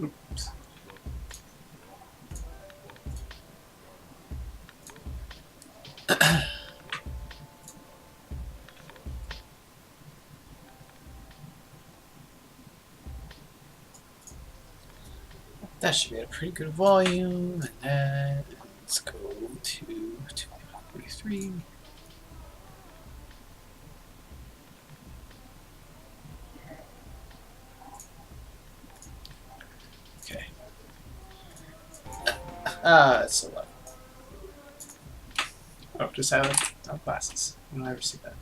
Oops. That should be at a pretty good volume, and then let's go to 243. Okay. It's a lot. Oh, just have glasses. I don't ever see that.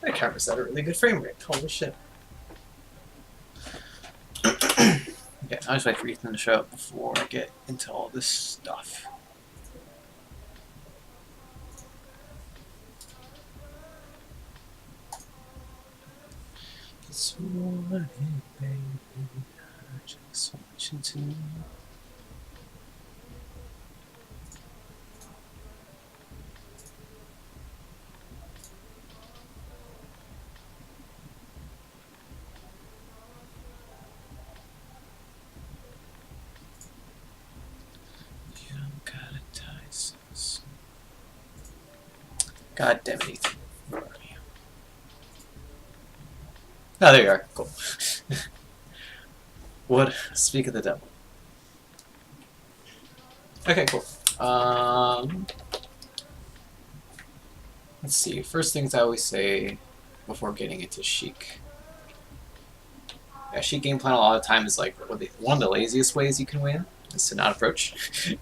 That camera's at a really good frame rate. Holy shit. Okay, I'll just wait for Ethan to show up before I get into all this stuff. It's morning, baby. I just want you to know. God damn it, Ethan. Where are you? Oh, there you are. Cool. What? Speak of the devil. Okay, cool. Let's see. First things I always say before getting into Sheik. Yeah, Sheik game plan a lot of times is like one of the laziest ways you can win is to not approach.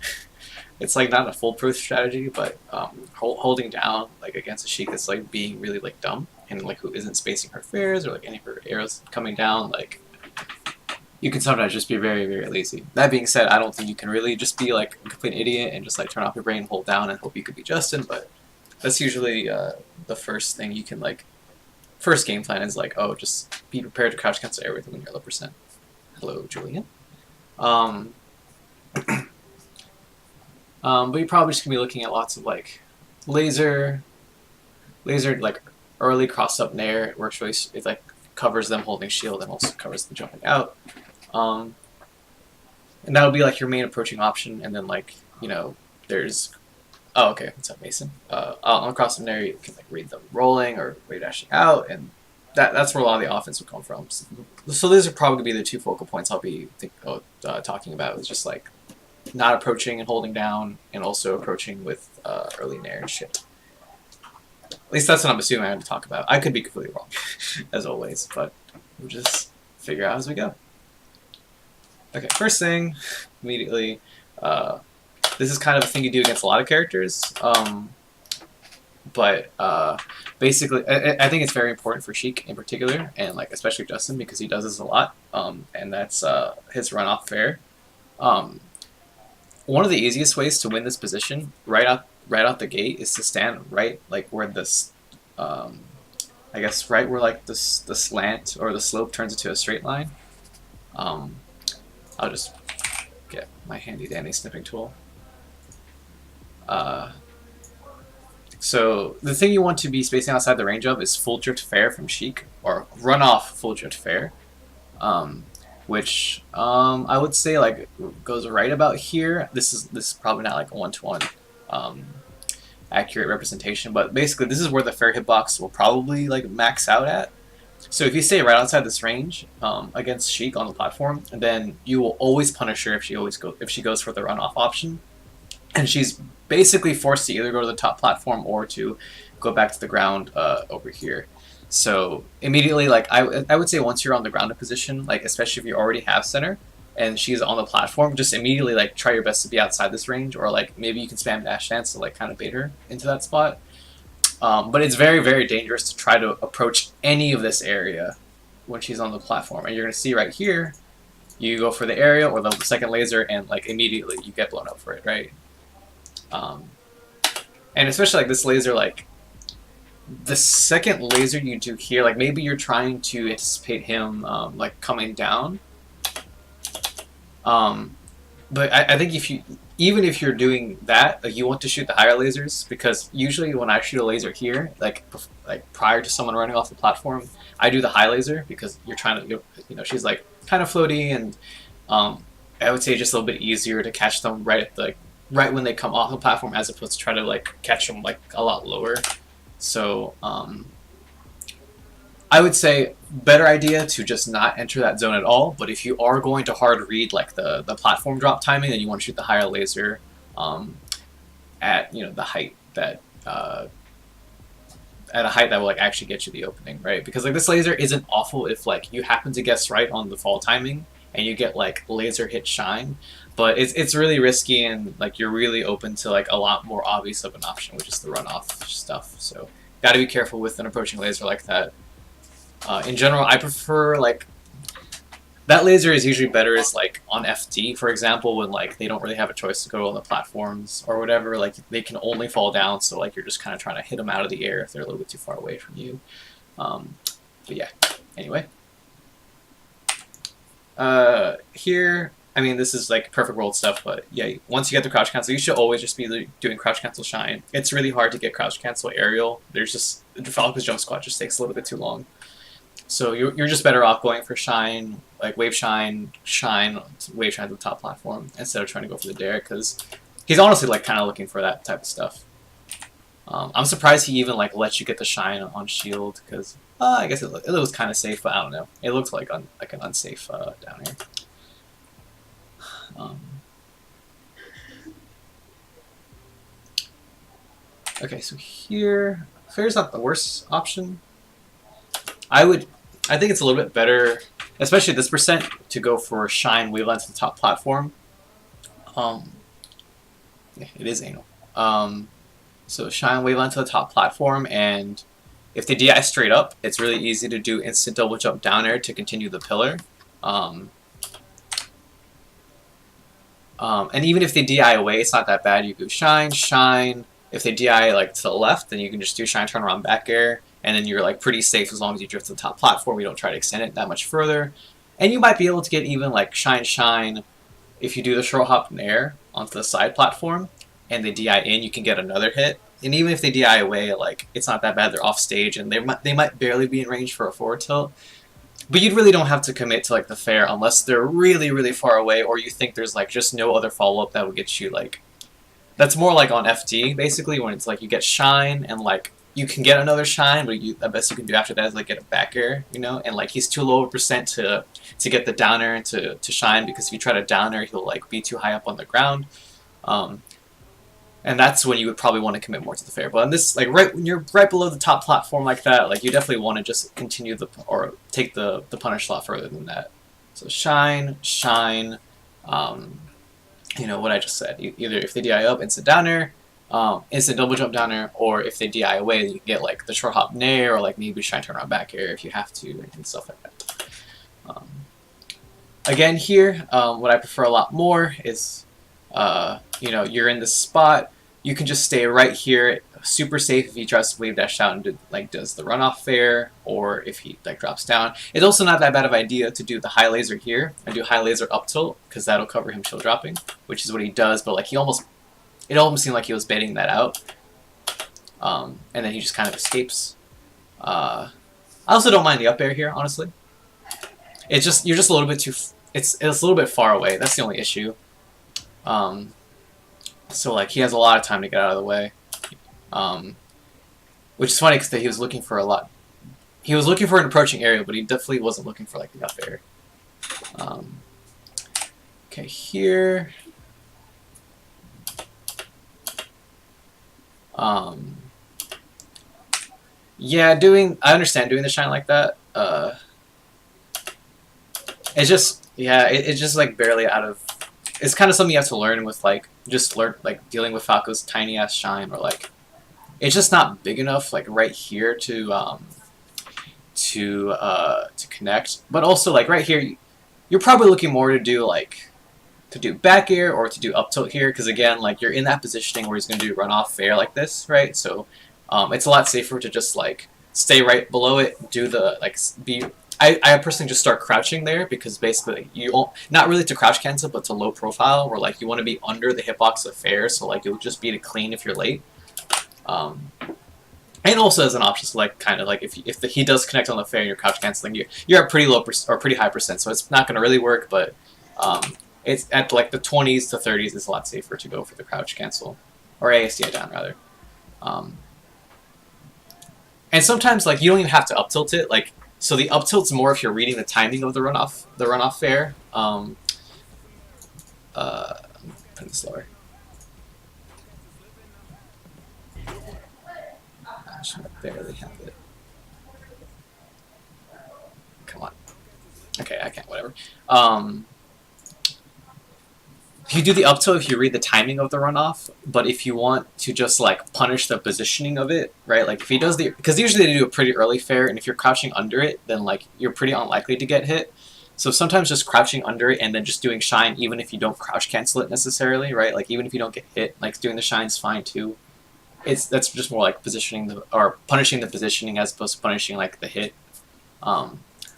It's like not a foolproof strategy, but holding down like against a Sheik that's like being really like dumb and like who isn't spacing her fares or like any of her arrows coming down, like you can sometimes just be very, very lazy. That being said, I don't think you can really just be like a complete idiot and just like turn off your brain, hold down, and hope you could be Justin. But that's usually the first thing you can like. First game plan is like, oh, just be prepared to crouch cancel everything when you're low %. Hello, Julian. But you're probably just gonna be looking at lots of like laser like early cross up nair. It works really. It like covers them holding shield and also covers them jumping out. And that would be like your main approaching option. And then like there's okay, what's up, Mason? On cross up nair you can like read them rolling or wave dashing out, and that's where a lot of the offense would come from. So those are probably gonna be the two focal points I'll be talking about. Is just like not approaching and holding down, and also approaching with early nair and shit. At least that's what I'm assuming I have to talk about. I could be completely wrong, as always, but we'll just figure out as we go. Okay, first thing, immediately, this is kind of a thing you do against a lot of characters, but basically, I think it's very important for Sheik in particular, and like especially Justin, because he does this a lot, and that's his run off fair. One of the easiest ways to win this position right out the gate is to stand right like where this, I guess right where like the slant or the slope turns into a straight line. I'll just get my handy dandy snipping tool. So the thing you want to be spacing outside the range of is full drift fair from Sheik, or run off full drift fair. Which I would say like goes right about here. This is probably not like a 1-to-1 accurate representation, but basically this is where the fair hitbox will probably like max out at. So if you stay right outside this range against Sheik on the platform, then you will always punish her if she goes for the runoff option, and she's basically forced to either go to the top platform or to go back to the ground over here. So immediately, like I would say, once you're on the grounded position, like especially if you already have center and she's on the platform, just immediately like try your best to be outside this range, or like maybe you can spam dash dance to like kind of bait her into that spot. But it's very, very dangerous to try to approach any of this area when she's on the platform. And you're going to see right here, you go for the area or the second laser, and like immediately you get blown up for it, right? And especially like this laser, like the second laser you do here, like maybe you're trying to anticipate him like coming down. But I think even if you're doing that, like you want to shoot the higher lasers, because usually when I shoot a laser here, like prior to someone running off the platform, I do the high laser because you're trying to, she's like kind of floaty, and I would say just a little bit easier to catch them right when they come off the platform, as opposed to try to like catch them like a lot lower. So I would say better idea to just not enter that zone at all. But if you are going to hard read like the platform drop timing, then you want to shoot the higher laser at the height that at a height that will like actually get you the opening, right? Because like this laser isn't awful if like you happen to guess right on the fall timing and you get like laser hit shine, but it's really risky, and like you're really open to like a lot more obvious of an option, which is the runoff stuff. So got to be careful with an approaching laser like that. In general, I prefer like that laser is usually better as like on FD, for example, when like they don't really have a choice to go on the platforms or whatever. Like they can only fall down, so like you're just kind of trying to hit them out of the air if they're a little bit too far away from you. But yeah, anyway. Here, I mean, this is like perfect world stuff, but yeah, once you get the crouch cancel, you should always just be doing crouch cancel shine. It's really hard to get crouch cancel aerial. There's just Falco's jump squat just takes a little bit too long. So you're just better off going for shine, like wave shine, wave shine to the top platform instead of trying to go for the dare, because he's honestly like kind of looking for that type of stuff. I'm surprised he even like lets you get the shine on shield, because I guess it was kind of safe, but I don't know. It looked like an unsafe down here. Okay, so here, fair's not the worst option. I think it's a little bit better, especially this percent, to go for shine waveline to the top platform. Yeah, it is anal. So shine waveline to the top platform, and if they DI straight up, it's really easy to do instant double jump down air to continue the pillar. And even if they DI away, it's not that bad. You go shine, shine. If they DI like to the left, then you can just do shine, turn around, back air, and then you're like pretty safe as long as you drift to the top platform. You don't try to extend it that much further. And you might be able to get even like shine, shine. If you do the short hop in air onto the side platform and they DI in, you can get another hit. And even if they DI away, like it's not that bad. They're off stage and they might barely be in range for a forward tilt. But you really don't have to commit to like the fair unless they're really, really far away, or you think there's like just no other follow-up that would get you like... That's more like on FD, basically, when it's like you get shine and like you can get another shine, but the best you can do after that is like get a back air, and like he's too low of a percent to get the down air and to shine, because if you try to down air, he'll like be too high up on the ground. And that's when you would probably want to commit more to the fair. But on this, like when you're right below the top platform like that, like you definitely want to just continue or take the punish slot further than that. So shine, shine, what I just said. Either if they DI up, instant down air, instant double jump down air, or if they DI away, you can get like the short hop nair, or like maybe shine turn around back air if you have to, and stuff like that. Again here, what I prefer a lot more is, you're in this spot, you can just stay right here, super safe if he tries to wave dash out and does the runoff fair, or if he like drops down. It's also not that bad of an idea to do the high laser here and do high laser up tilt, because that'll cover him shield dropping, which is what he does. But like it almost seemed like he was baiting that out, and then he just kind of escapes. I also don't mind the up air here, honestly. It's just you're just a little bit too. It's a little bit far away. That's the only issue. So like he has a lot of time to get out of the way. which is funny because he was looking for a lot. He was looking for an approaching area, but he definitely wasn't looking for like the up air. Okay, here. Yeah, I understand doing the shine like that. It's just, yeah, it's just like barely out of. It's kind of something you have to learn with like dealing with Falco's tiny ass shine, or like it's just not big enough like right here to connect. But also like right here, you're probably looking more to do back air or to do up tilt here, because again, like you're in that positioning where he's going to do runoff fair like this, right? So it's a lot safer to just like stay right below it, do the like I personally just start crouching there, because basically not really to crouch cancel, but to low profile, where like you want to be under the hitbox of fair, so like you'll just be to clean if you're late. And also as an option, so like kind of like if he does connect on the fair and you're crouch canceling, you're at pretty low or pretty high percent, so it's not going to really work, but it's at like the 20s to 30s is a lot safer to go for the crouch cancel, or ASDI down rather. And sometimes like you don't even have to up tilt it, like. So the up tilt's more if you're reading the timing of the runoff fair. Put it slower. I should barely have it. Come on. Okay, I can't. Whatever. You do the up tilt if you read the timing of the runoff, but if you want to just like punish the positioning of it, right? Like if he does because usually they do a pretty early fair, and if you're crouching under it, then like you're pretty unlikely to get hit. So sometimes just crouching under it and then just doing shine, even if you don't crouch cancel it necessarily, right? Like even if you don't get hit, like doing the shine's fine too. That's just more like positioning or punishing the positioning as opposed to punishing like the hit.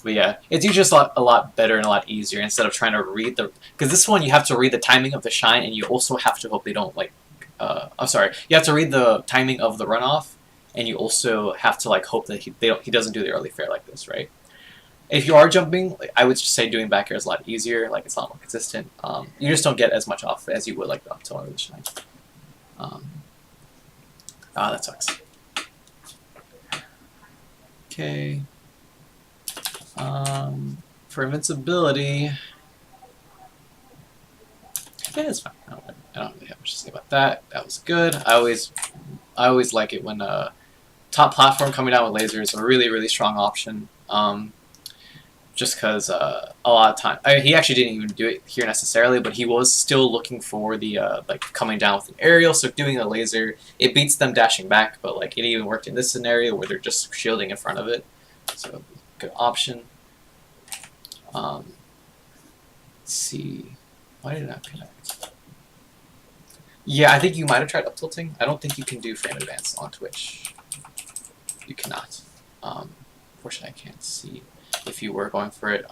But yeah, it's usually just a lot better and a lot easier instead of trying to read because this one you have to read the timing of the shine, and you also have to hope they don't like. I'm sorry, you have to read the timing of the runoff, and you also have to like hope that he doesn't do the early fair like this, right? If you are jumping, like, I would just say doing back air is a lot easier. Like it's a lot more consistent. You just don't get as much off as you would like the up tilt or the shine. That sucks. Okay. For invincibility, yeah, it's fine. I don't really have much to say about that. That was good. I always like it when top platform coming out with laser is a really, really strong option. Just because a lot of time, he actually didn't even do it here necessarily, but he was still looking for the like coming down with an aerial. So doing a laser, it beats them dashing back, but like it even worked in this scenario where they're just shielding in front of it. So good option. Let's see. Why did it not connect? Yeah, I think you might have tried up tilting. I don't think you can do frame advance on Twitch. You cannot. Unfortunately, I can't see if you were going for it.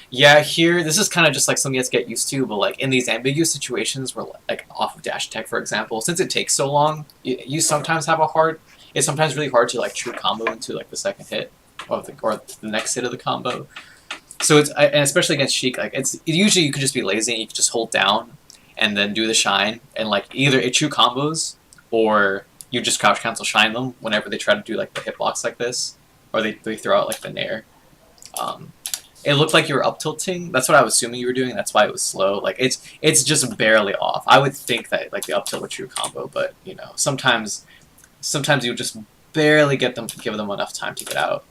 Yeah, here, this is kind of just like something you have to get used to, but like in these ambiguous situations where like off of dash tech, for example, since it takes so long, you sometimes have it's sometimes really hard to like true combo into like the second hit or the next hit of the combo. So and especially against Sheik, like usually you could just be lazy and you could just hold down and then do the shine, and like either it true combos or you just crouch cancel shine them whenever they try to do like the hitbox like this, or they throw out like the nair. It looked like you were up tilting. That's what I was assuming you were doing. That's why it was slow. Like it's just barely off. I would think that like the up tilt would true combo, but you know sometimes you just barely give them enough time to get out.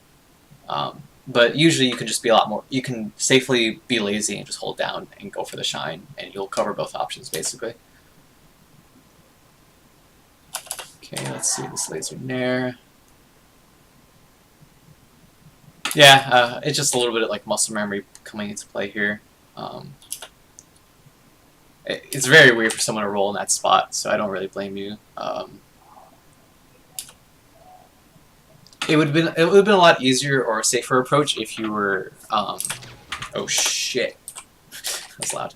But usually you can just be a lot more. You can safely be lazy and just hold down and go for the shine, and you'll cover both options basically. Okay, let's see this laser nair. Yeah, it's just a little bit of like muscle memory coming into play here. It's very weird for someone to roll in that spot, so I don't really blame you. It would have been a lot easier or a safer approach if you were. Oh shit, that's loud.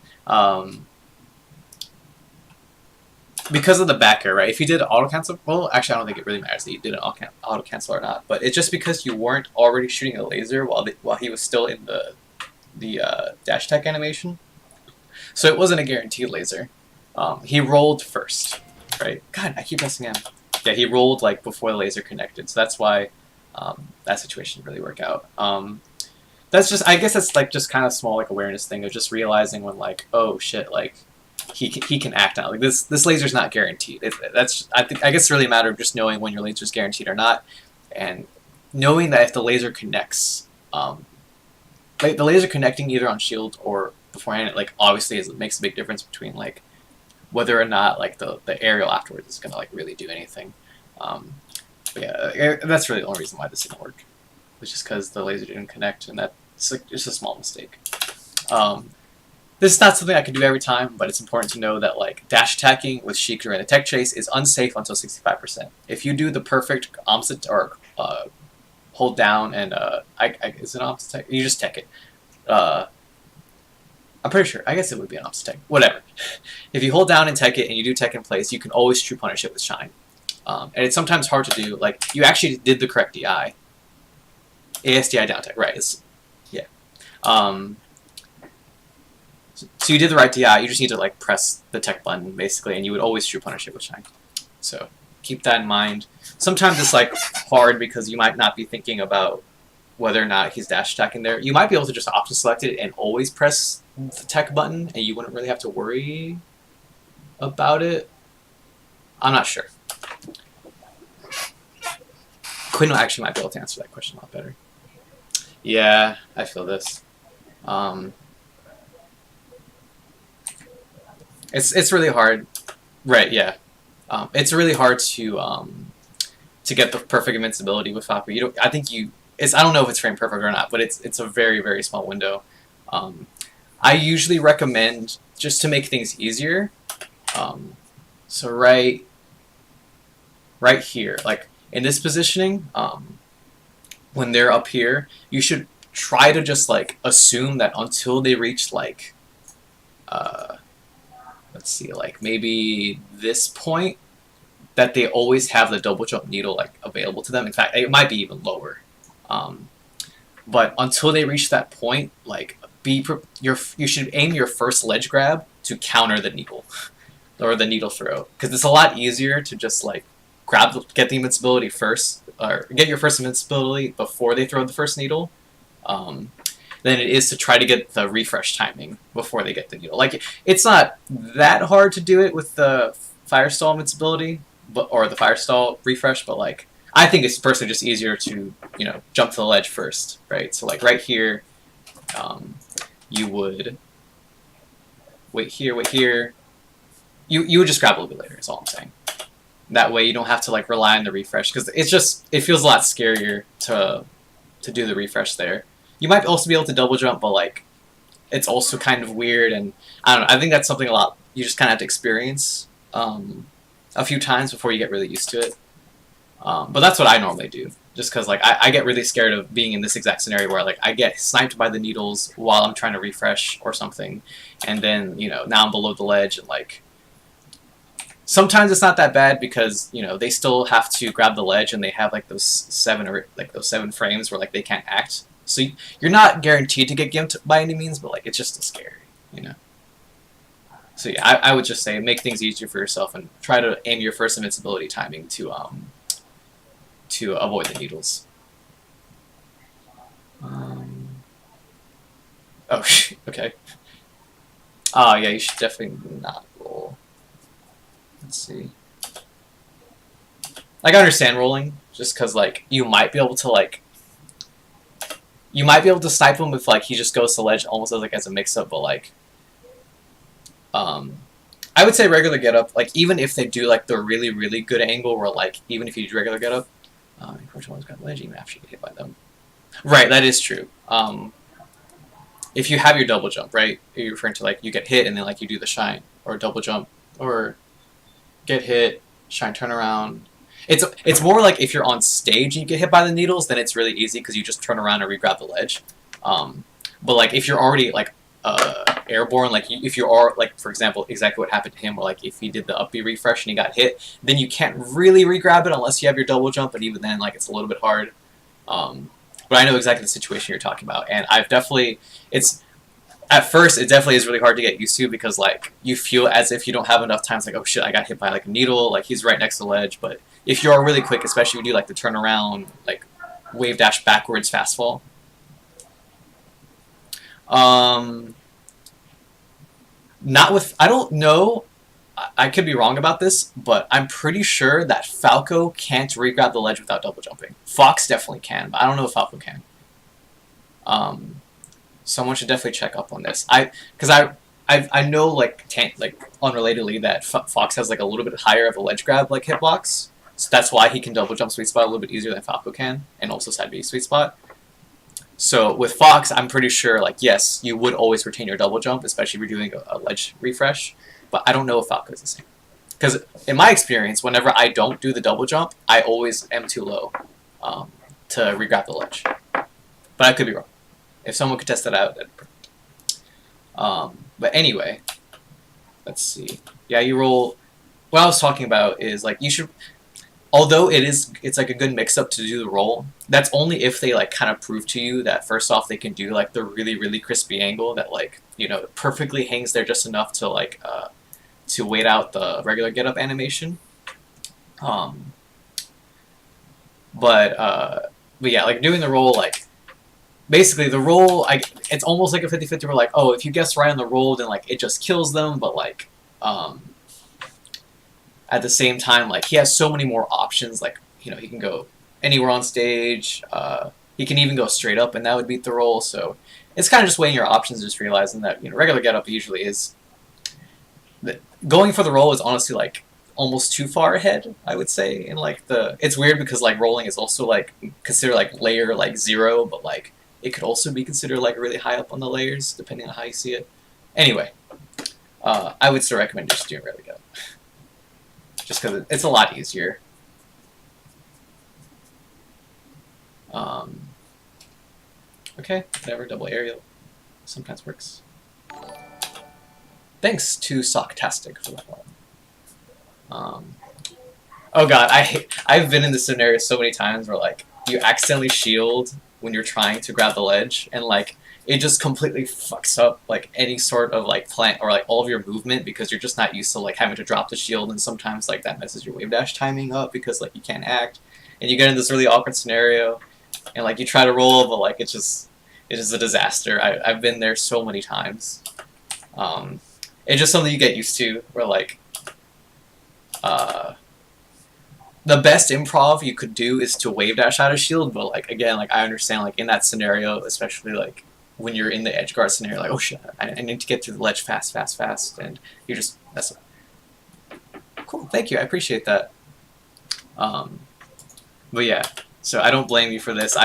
Because of the back air, right? If you did auto cancel, well, actually, I don't think it really matters that you did an auto cancel or not. But it's just because you weren't already shooting a laser while he was still in the dash tech animation, so it wasn't a guaranteed laser. He rolled first, right? God, I keep messing him. Yeah, he rolled like before the laser connected, so that's why that situation didn't really work out. That's just, I guess that's like just kind of small like awareness thing of just realizing when like, oh shit, like he can act out. Like this laser's not guaranteed. That's I guess it's really a matter of just knowing when your laser's guaranteed or not, and knowing that if the laser connects, like the laser connecting either on shield or beforehand, it like obviously makes a big difference between like whether or not like the aerial afterwards is gonna like really do anything. But yeah, that's really the only reason why this didn't work. It's just because the laser didn't connect, and that's like just a small mistake. This is not something I can do every time, but it's important to know that like dash attacking with Shikra in a tech chase is unsafe until 65%. If you do the perfect opposite or hold down and is it an opposite tech? You just tech it. I'm pretty sure. I guess it would be an opposite tech. Whatever. If you hold down and tech it and you do tech in place, you can always true punish it with shine. And it's sometimes hard to do. Like you actually did the correct DI. ASDI down tech, right? Yeah. So you did the right DI, you just need to like press the tech button basically, and you would always true punish it with shine. So keep that in mind. Sometimes it's like hard because you might not be thinking about whether or not he's dash attacking there. You might be able to just option select it and always press the tech button, and you wouldn't really have to worry about it. I'm not sure. Quinn actually might be able to answer that question a lot better. Yeah, I feel this. It's really hard, right? Yeah, it's really hard to get the perfect invincibility with Faku. You don't. I think you. I don't know if it's frame perfect or not, but it's a very very small window. I usually recommend just to make things easier. So right here, like in this positioning, when they're up here, you should try to just like assume that until they reach like let's see, like maybe this point, that they always have the double jump needle like available to them. In fact, it might be even lower. But until they reach that point, like you should aim your first ledge grab to counter the needle or the needle throw, because it's a lot easier to just like get the invincibility first, or get your first invincibility before they throw the first needle, than it is to try to get the refresh timing before they get the needle. Like it's not that hard to do it with the Firestall invincibility, or the Firestall refresh, but like I think it's personally just easier to jump to the ledge first, right? So like right here, you would wait here. You would just grab a little bit later. Is all I'm saying. That way you don't have to like rely on the refresh, because it feels a lot scarier to do the refresh there. You might also be able to double jump, but like it's also kind of weird, and I don't know. I think that's something you just kind of have to experience a few times before you get really used to it. But that's what I normally do, just because like I get really scared of being in this exact scenario where like I get sniped by the needles while I'm trying to refresh or something, and then now I'm below the ledge, and like sometimes it's not that bad because they still have to grab the ledge, and they have like those 7 frames where like they can't act. So you're not guaranteed to get gimped by any means, but like it's just scary, So yeah, I would just say make things easier for yourself and try to aim your first invincibility timing to avoid the needles. Oh, okay. Oh yeah, you should definitely not roll. Let's see. Like I understand rolling, just because like you might be able to snipe him if like he just goes to ledge almost as a mix-up, but like I would say regular get up, like even if they do like the really really good angle where like even if you do regular get up, unfortunately one's got ledge even after you get hit by them. Right, that is true. If you have your double jump, right, you're referring to like you get hit and then like you do the shine or double jump or get hit, shine, turn around. It's more like if you're on stage and you get hit by the needles, then it's really easy because you just turn around and re-grab the ledge. But like if you're already like airborne, like if you are like for example exactly what happened to him, where like if he did the up B refresh and he got hit, then you can't really re-grab it unless you have your double jump, and even then like it's a little bit hard. But I know exactly the situation you're talking about, and at first it definitely is really hard to get used to because like you feel as if you don't have enough time. It's like, oh shit, I got hit by like a needle, like he's right next to the ledge, but if you are really quick, especially if you do like the turnaround, like wave dash backwards fast fall. Not with, I don't know, I could be wrong about this, but I'm pretty sure that Falco can't re-grab the ledge without double jumping. Fox definitely can, but I don't know if Falco can. Someone should definitely check up on this. Because I know like unrelatedly that Fox has like a little bit higher of a ledge grab like hitbox, so that's why he can double jump sweet spot a little bit easier than Falco can, and also side B sweet spot. So with Fox, I'm pretty sure, like, yes, you would always retain your double jump, especially if you're doing a ledge refresh, but I don't know if Falco is the same. Because in my experience, whenever I don't do the double jump, I always am too low to re-grab the ledge. But I could be wrong. If someone could test that out, that'd be perfect. But anyway, let's see. Yeah, you roll... What I was talking about is, like, you should... Although it's like a good mix-up to do the roll, that's only if they like kind of prove to you that first off they can do like the really, really crispy angle that like, you know, perfectly hangs there just enough to like to wait out the regular get-up animation. But yeah, like doing the roll, like basically the roll, it's almost like a 50-50 where like, oh, if you guess right on the roll, then like it just kills them, but like at the same time, like, he has so many more options. Like, you know, he can go anywhere on stage. He can even go straight up, and that would beat the roll. So it's kind of just weighing your options, just realizing that, you know, regular get-up usually is... Going for the roll is honestly, like, almost too far ahead, I would say. In, like, It's weird because, like, rolling is also, like, considered, like, layer, like, 0, but, like, it could also be considered, like, really high up on the layers, depending on how you see it. Anyway, I would still recommend just doing regular get-up. Just because it's a lot easier. Okay, whatever, double aerial sometimes works. Thanks to Socktastic for that one. Oh god, I've been in this scenario so many times where like you accidentally shield when you're trying to grab the ledge, and like it just completely fucks up like any sort of like plan or like all of your movement because you're just not used to like having to drop the shield, and sometimes like that messes your wave dash timing up because like you can't act, and you get in this really awkward scenario, and like you try to roll, but like it's just a disaster. I've been there so many times. It's just something you get used to, where like the best improv you could do is to wave dash out of shield, but like again, like I understand like in that scenario, especially like when you're in the edge guard scenario, like, oh shit, I need to get through the ledge fast, and you just mess up. Cool, thank you, I appreciate that. But yeah, so I don't blame you for this.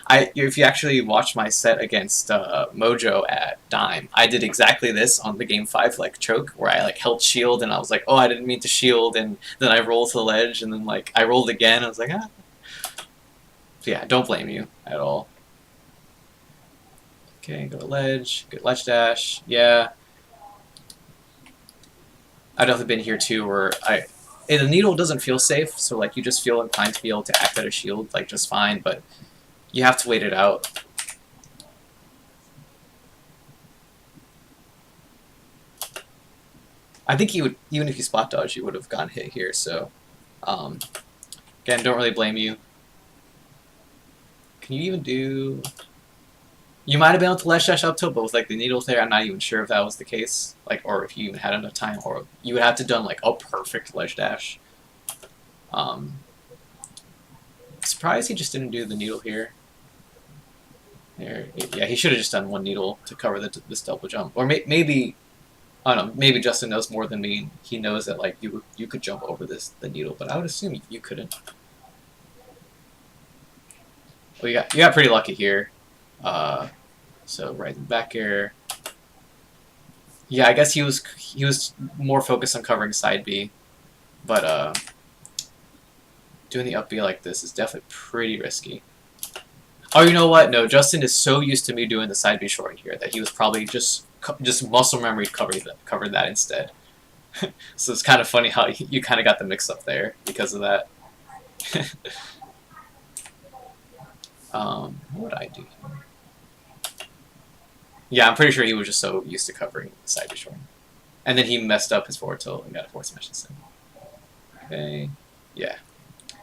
If you actually watch my set against Mojo at Dime, I did exactly this on the game 5 like choke, where I like held shield and I was like, oh, I didn't mean to shield, and then I rolled to the ledge, and then like I rolled again, and I was like, ah. So yeah, don't blame you at all. Okay, go to ledge, good ledge dash, yeah. I've definitely been here too, where the needle doesn't feel safe, so like you just feel inclined to be able to act at a shield like just fine, but you have to wait it out. I think he would, even if you spot dodge, you would have gotten hit here, so again, don't really blame you. Can you even do... You might have been able to ledge dash up tilt, but with like the needles there, I'm not even sure if that was the case, like, or if you even had enough time, or you would have to done like a perfect ledge dash. Surprised he just didn't do the needle here. There, yeah, he should have just done one needle to cover this double jump, or maybe I don't know. Maybe Justin knows more than me. He knows that like you could jump over the needle, but I would assume you couldn't. Well, you got pretty lucky here. So right in the back air. Yeah, I guess he was more focused on covering side B, but doing the up B like this is definitely pretty risky. Oh, you know what? No, Justin is so used to me doing the side B short here that he was probably just muscle memory covered that instead. So it's kind of funny how you kind of got the mix up there because of that. What would I do here? Yeah, I'm pretty sure he was just so used to covering the side B short. And then he messed up his forward tilt and got a forward smash instead. Okay, yeah.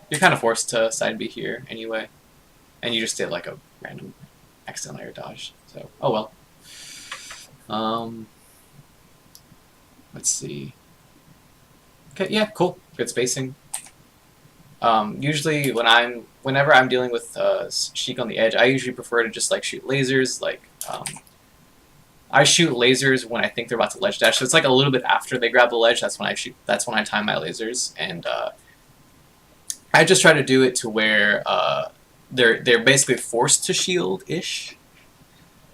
You're kind of forced to side B here anyway, and you just did like a random accidental air dodge. So oh well. Let's see. Okay, yeah, cool. Good spacing. Usually whenever I'm dealing with Sheik on the edge, I usually prefer to just like shoot lasers. Like I shoot lasers when I think they're about to ledge dash. So it's like a little bit after they grab the ledge. That's when I shoot. That's when I time my lasers, and I just try to do it to where they're basically forced to shield ish.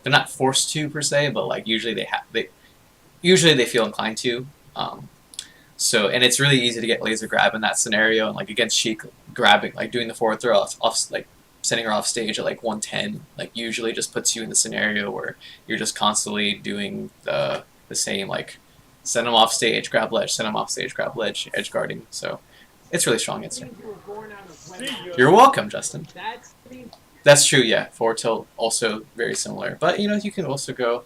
They're not forced to per se, but like usually they feel inclined to. So, and it's really easy to get laser grab in that scenario, and like against Sheik, grabbing, like doing the forward throw off like sending her off stage at like 110, like usually just puts you in the scenario where you're just constantly doing the same, like send them off stage, grab ledge, send them off stage, grab ledge, edge guarding. So it's really strong answer. You're welcome, Justin. That's true, yeah. Forward tilt also very similar, but you know you can also go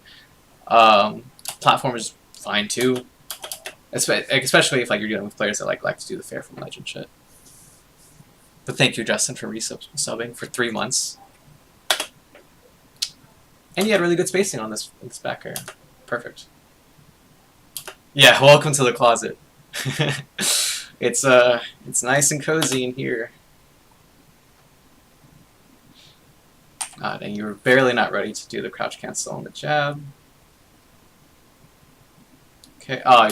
platform is fine too. Especially if like you're dealing with players that like to do the fair from ledge and shit. But thank you, Justin, for resubbing for 3 months. And you had really good spacing on this back air. Perfect. Yeah, welcome to the closet. It's nice and cozy in here. And you were barely not ready to do the crouch cancel on the jab. Okay. Oh,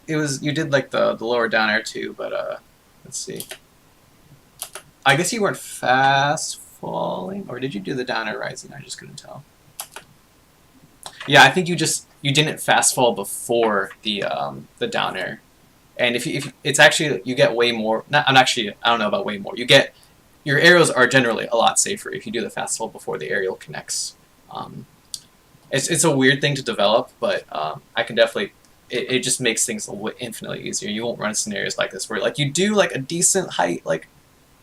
you did like the lower down air too, but let's see. I guess you weren't fast falling, or did you do the down air rising? I just couldn't tell. Yeah, I think you didn't fast fall before the down air, and if it's actually you get way more. I don't know about way more. Your aerials are generally a lot safer if you do the fast fall before the aerial connects. It's a weird thing to develop, but I can definitely. It just makes things infinitely easier. You won't run scenarios like this where like you do like a decent height like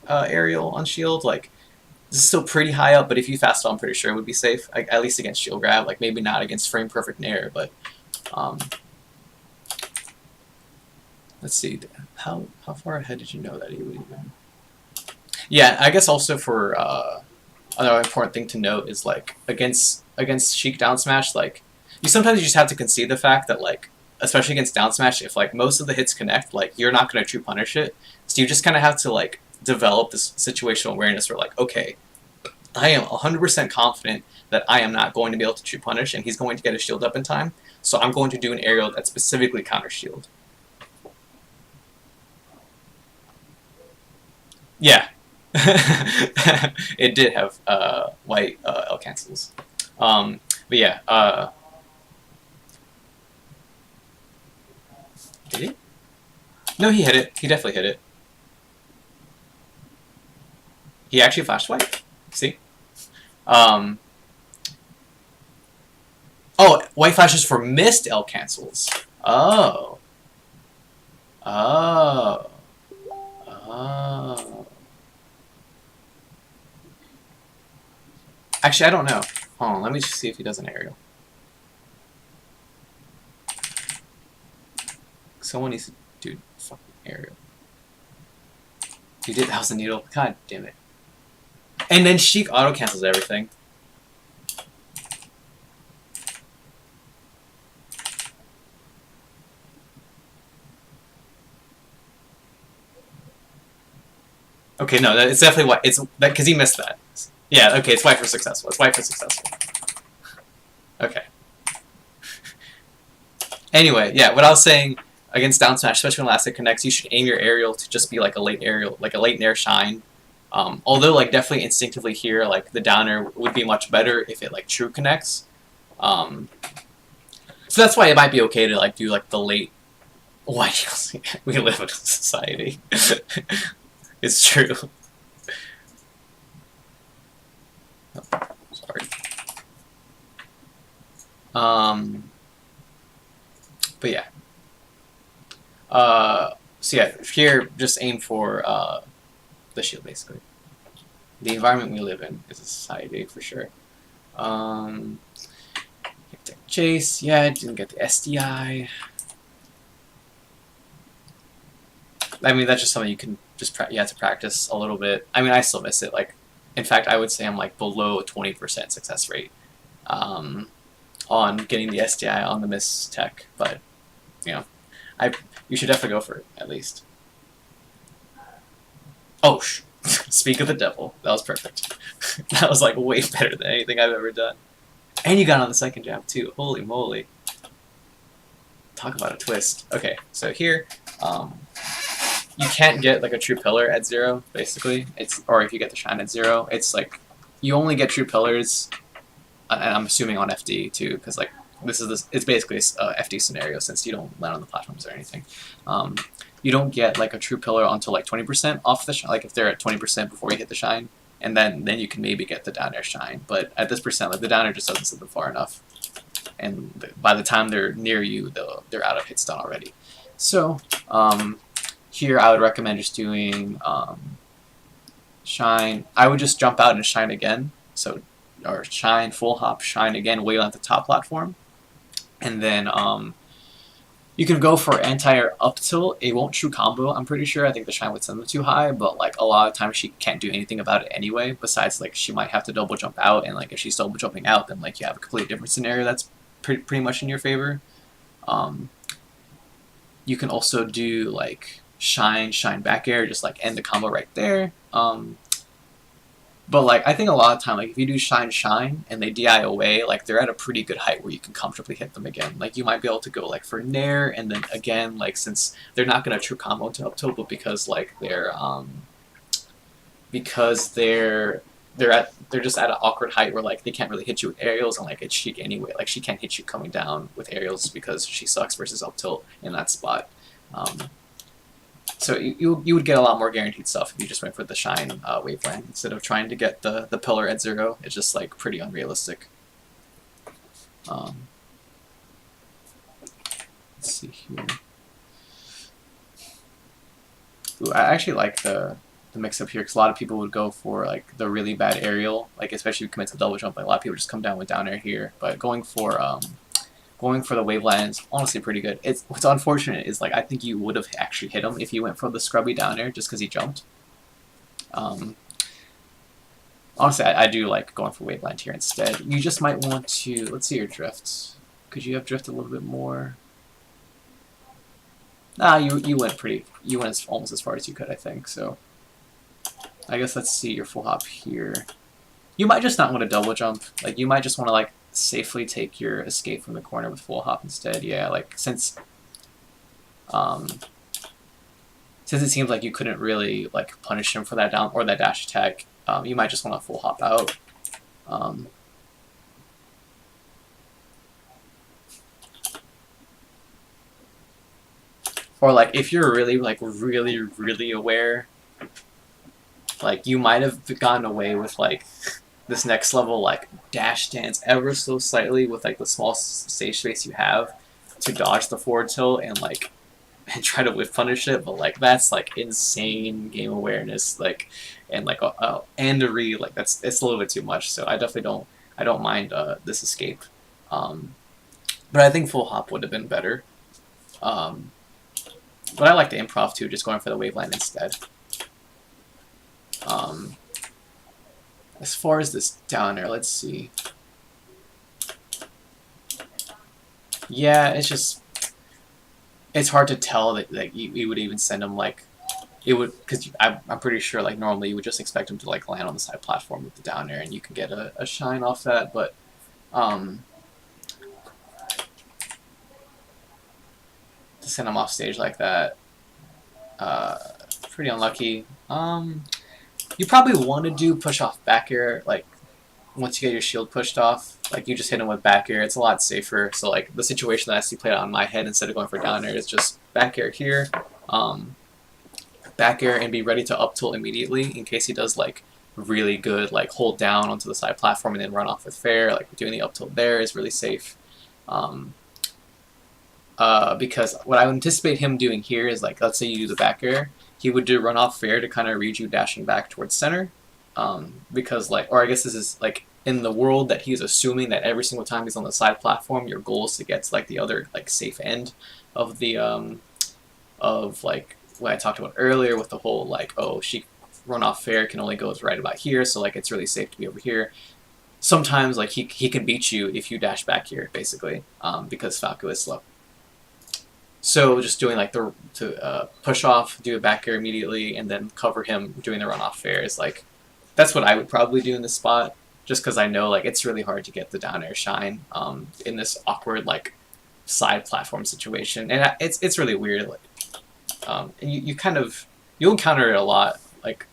aerial on shield. Like this is still pretty high up, but if you fast fall, I'm pretty sure it would be safe. Like, at least against shield grab. Like maybe not against frame perfect nair, but let's see. How far ahead did you know that he would even? Yeah, I guess also for another important thing to note is like against Sheik down smash, like you sometimes just have to concede the fact that like. Especially against down smash, if like most of the hits connect, like you're not going to true punish it. So you just kind of have to like develop this situational awareness where like, okay, I am 100% confident that I am not going to be able to true punish, and he's going to get his shield up in time. So I'm going to do an aerial that specifically counter shield. Yeah, it did have white L cancels, but yeah. Did he? No, he hit it. He definitely hit it. He actually flashed white. See? Oh, white flashes for missed L cancels. Oh. Oh. Oh. Actually, I don't know. Hold on, let me just see if he does an aerial. Someone needs to do fucking aerial. You did. That was the needle. God damn it. And then Sheik auto cancels everything. Okay, no, it's definitely white. It's because he missed that. Yeah. Okay, it's white for successful. It's white for successful. Okay. Anyway, yeah. What I was saying. Against down smash, especially when last hit connects, you should aim your aerial to just be like a late aerial, like a late nair shine. Although like definitely instinctively here, like the downer would be much better if it like true connects. So that's why it might be okay to like do like the late. Why we live in a society. It's true. Oh, sorry. But yeah. So yeah, here just aim for the shield basically. The environment we live in is a society for sure. Chase, yeah, didn't get the SDI. I mean, that's just something you can just you have to practice a little bit. I mean, I still miss it. Like, in fact, I would say I'm like below 20% success rate um, on getting the SDI on the Miss Tech, but you know, I you should definitely go for it at least. Oh, speak of the devil, that was perfect. That was like way better than anything I've ever done. And you got on the second jab too. Holy moly! Talk about a twist. Okay, so here, you can't get like a true pillar at 0. Basically, it's or if you get the shine at 0, it's like you only get true pillars, and I'm assuming on FD too, because like it's basically a FD scenario since you don't land on the platforms or anything. You don't get like a true pillar until like 20% off the shine. Like if they're at 20% before you hit the shine, and then you can maybe get the down air shine. But at this percent, like the down air just doesn't slip them far enough, and by the time they're near you, they're out of hit stun already. So here I would recommend just doing shine. I would just jump out and shine again. So or shine, full hop, shine again, wait on the top platform, and then you can go for anti-air up tilt. It won't true combo, I'm pretty sure. I think the shine would send them too high, but like a lot of times she can't do anything about it anyway, besides like she might have to double jump out, and like if she's double jumping out, then like you have a completely different scenario that's pretty much in your favor. You can also do like shine back air, just like end the combo right there. But like I think a lot of time, like if you do shine and they DI away, like they're at a pretty good height where you can comfortably hit them again. Like you might be able to go like for nair, and then again, like since they're not gonna true combo to up tilt, but because like they're just at an awkward height where like they can't really hit you with aerials, and like it's Sheik anyway. Like she can't hit you coming down with aerials because she sucks versus up tilt in that spot. So you would get a lot more guaranteed stuff if you just went for the shine waveland instead of trying to get the pillar at 0. It's just like pretty unrealistic. Let's see here. Ooh, I actually like the mix up here because a lot of people would go for like the really bad aerial, like especially if you commit to double jump. Like a lot of people just come down with down air here, but going for the waveland is honestly pretty good. What's unfortunate is like I think you would have actually hit him if you went for the scrubby down air just because he jumped. Honestly, I do like going for waveland here instead. You just might want to, let's see your drift. Could you have drifted a little bit more? Nah, you went almost as far as you could, I think. So I guess let's see your full hop here. You might just not want to double jump. Like you might just want to like safely take your escape from the corner with full hop instead. Yeah, like since it seems like you couldn't really like punish him for that down or that dash attack, you might just want to full hop out. Or like if you're really really aware, like you might have gotten away with like this next level like dash dance ever so slightly with like the small stage space you have to dodge the forward tilt and try to whiff punish it, but like that's like insane game awareness, like and like and a read, like it's a little bit too much. So I definitely don't mind this escape, but I think full hop would have been better. But I like the improv too, just going for the waveland instead. As far as this down air, let's see. Yeah, it's hard to tell that like you would even send him like it would, because I'm pretty sure like normally you would just expect him to like land on the side platform with the down air and you can get a shine off that, but to send him off stage like that, pretty unlucky. You probably want to do push off back air, like once you get your shield pushed off, like you just hit him with back air. It's a lot safer. So like the situation that I see played out in my head instead of going for down air is just back air here, back air and be ready to up tilt immediately in case he does like really good like hold down onto the side platform and then run off with fair. Like doing the up tilt there is really safe. Because what I would anticipate him doing here is like, let's say you do the back air, he would do run off fair to kind of read you dashing back towards center, because like, or I guess this is like in the world that he's assuming that every single time he's on the side platform, your goal is to get to like the other like safe end of the of like what I talked about earlier with the whole like, oh, she runoff fair can only go right about here, so like it's really safe to be over here. Sometimes like he can beat you if you dash back here, basically, because Falco is slow. So just doing like the push off, do a back air immediately, and then cover him doing the runoff fair is like, that's what I would probably do in this spot, just because I know like it's really hard to get the down air shine in this awkward like side platform situation, and it's really weird. Like, and you kind of you'll encounter it a lot, like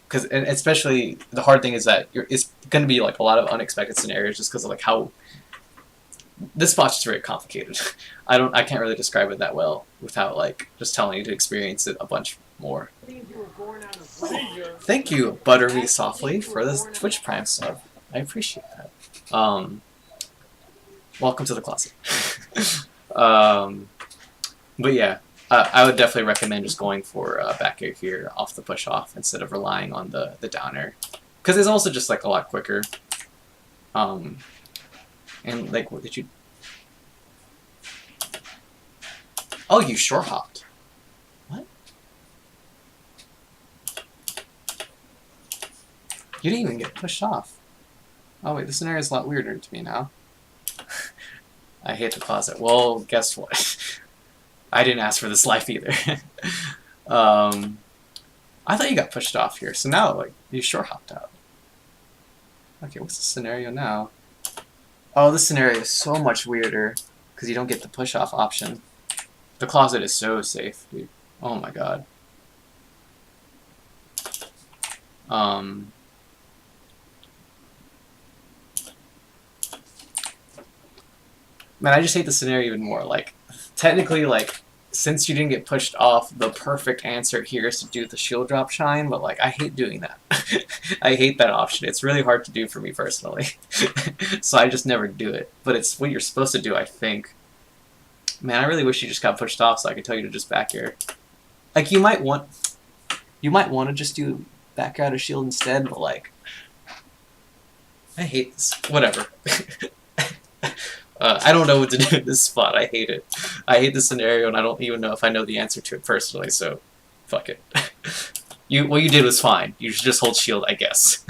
because and especially the hard thing is that it's going to be like a lot of unexpected scenarios just because of like how this spot's just very complicated. I can't really describe it that well without like just telling you to experience it a bunch more. Thank you, Butter Me Softly, for this Twitch Prime sub. I appreciate that. Welcome to the closet. But yeah, I would definitely recommend just going for back air here off the push off instead of relying on the down air, because it's also just like a lot quicker. And like, what did you? Oh, you short hopped. What? You didn't even get pushed off. Oh wait, this scenario is a lot weirder to me now. I hate the closet. Well, guess what? I didn't ask for this life either. I thought you got pushed off here, so now like you short hopped out. Okay, what's the scenario now? Oh, this scenario is so much weirder because you don't get the push off option. The closet is so safe, dude. Oh my god. Man, I just hate the scenario even more. Like, technically, like, since you didn't get pushed off, the perfect answer here is to do the shield drop shine, but, like, I hate doing that. I hate that option. It's really hard to do for me personally. So I just never do it. But it's what you're supposed to do, I think. Man, I really wish you just got pushed off so I could tell you to just back air. Like, you might want to just do back air out of shield instead, but, like, I hate this. Whatever. I don't know what to do in this spot. I hate it. I hate the scenario, and I don't even know if I know the answer to it personally, so fuck it. What you did was fine. You should just hold shield, I guess.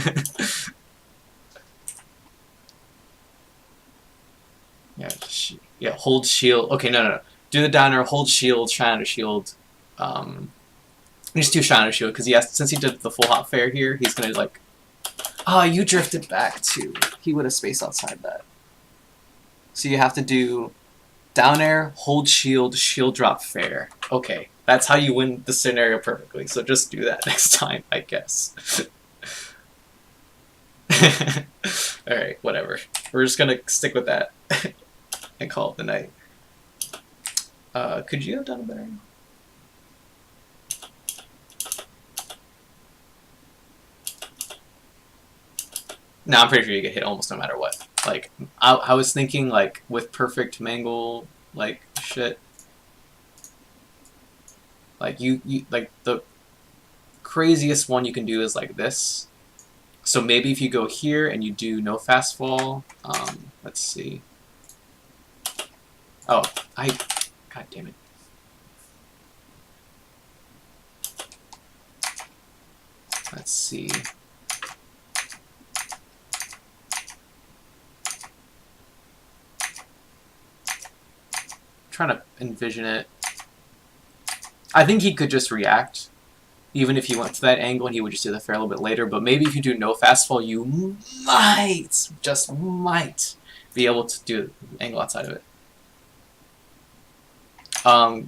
Yeah, hold shield. Okay, no. Do the downer, hold shield, shine out of shield. Just do shine out of shield, because since he did the full hop fair here, he's gonna, like... Ah, you drifted back, too. He would have spaced outside that. So you have to do down air, hold shield, shield drop fair. Okay, that's how you win the scenario perfectly. So just do that next time, I guess. Alright, whatever. We're just gonna stick with that and call it the night. Could you have done a better? No, I'm pretty sure you get hit almost no matter what. Like, I was thinking, like, with perfect mangle, like, shit. Like, like, the craziest one you can do is like this. So maybe if you go here and you do no fast fall, let's see. Oh, god damn it. Let's see. Trying to envision it. I think he could just react, even if he went to that angle and he would just do the fair a little bit later. But maybe if you do no fast fall, you just might be able to do the angle outside of it.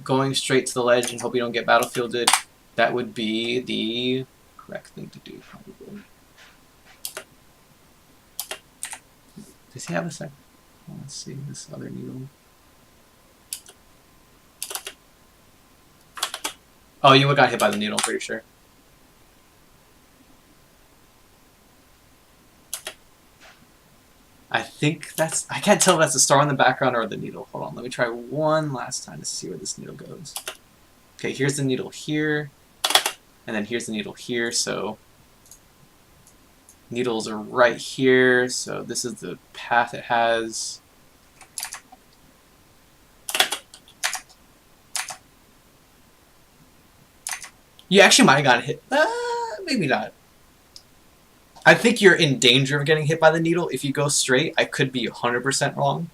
Going straight to the ledge and hope you don't get battlefielded, that would be the correct thing to do, probably. Does he have a second? Oh, let's see, this other needle. Oh, you would got hit by the needle, I'm pretty sure. I think that's... I can't tell if that's the star on the background or the needle. Hold on, let me try one last time to see where this needle goes. Okay, here's the needle here. And then here's the needle here, so... Needles are right here, so this is the path it has. You actually might have gotten hit. Maybe not. I think you're in danger of getting hit by the needle if you go straight. I could be 100% wrong.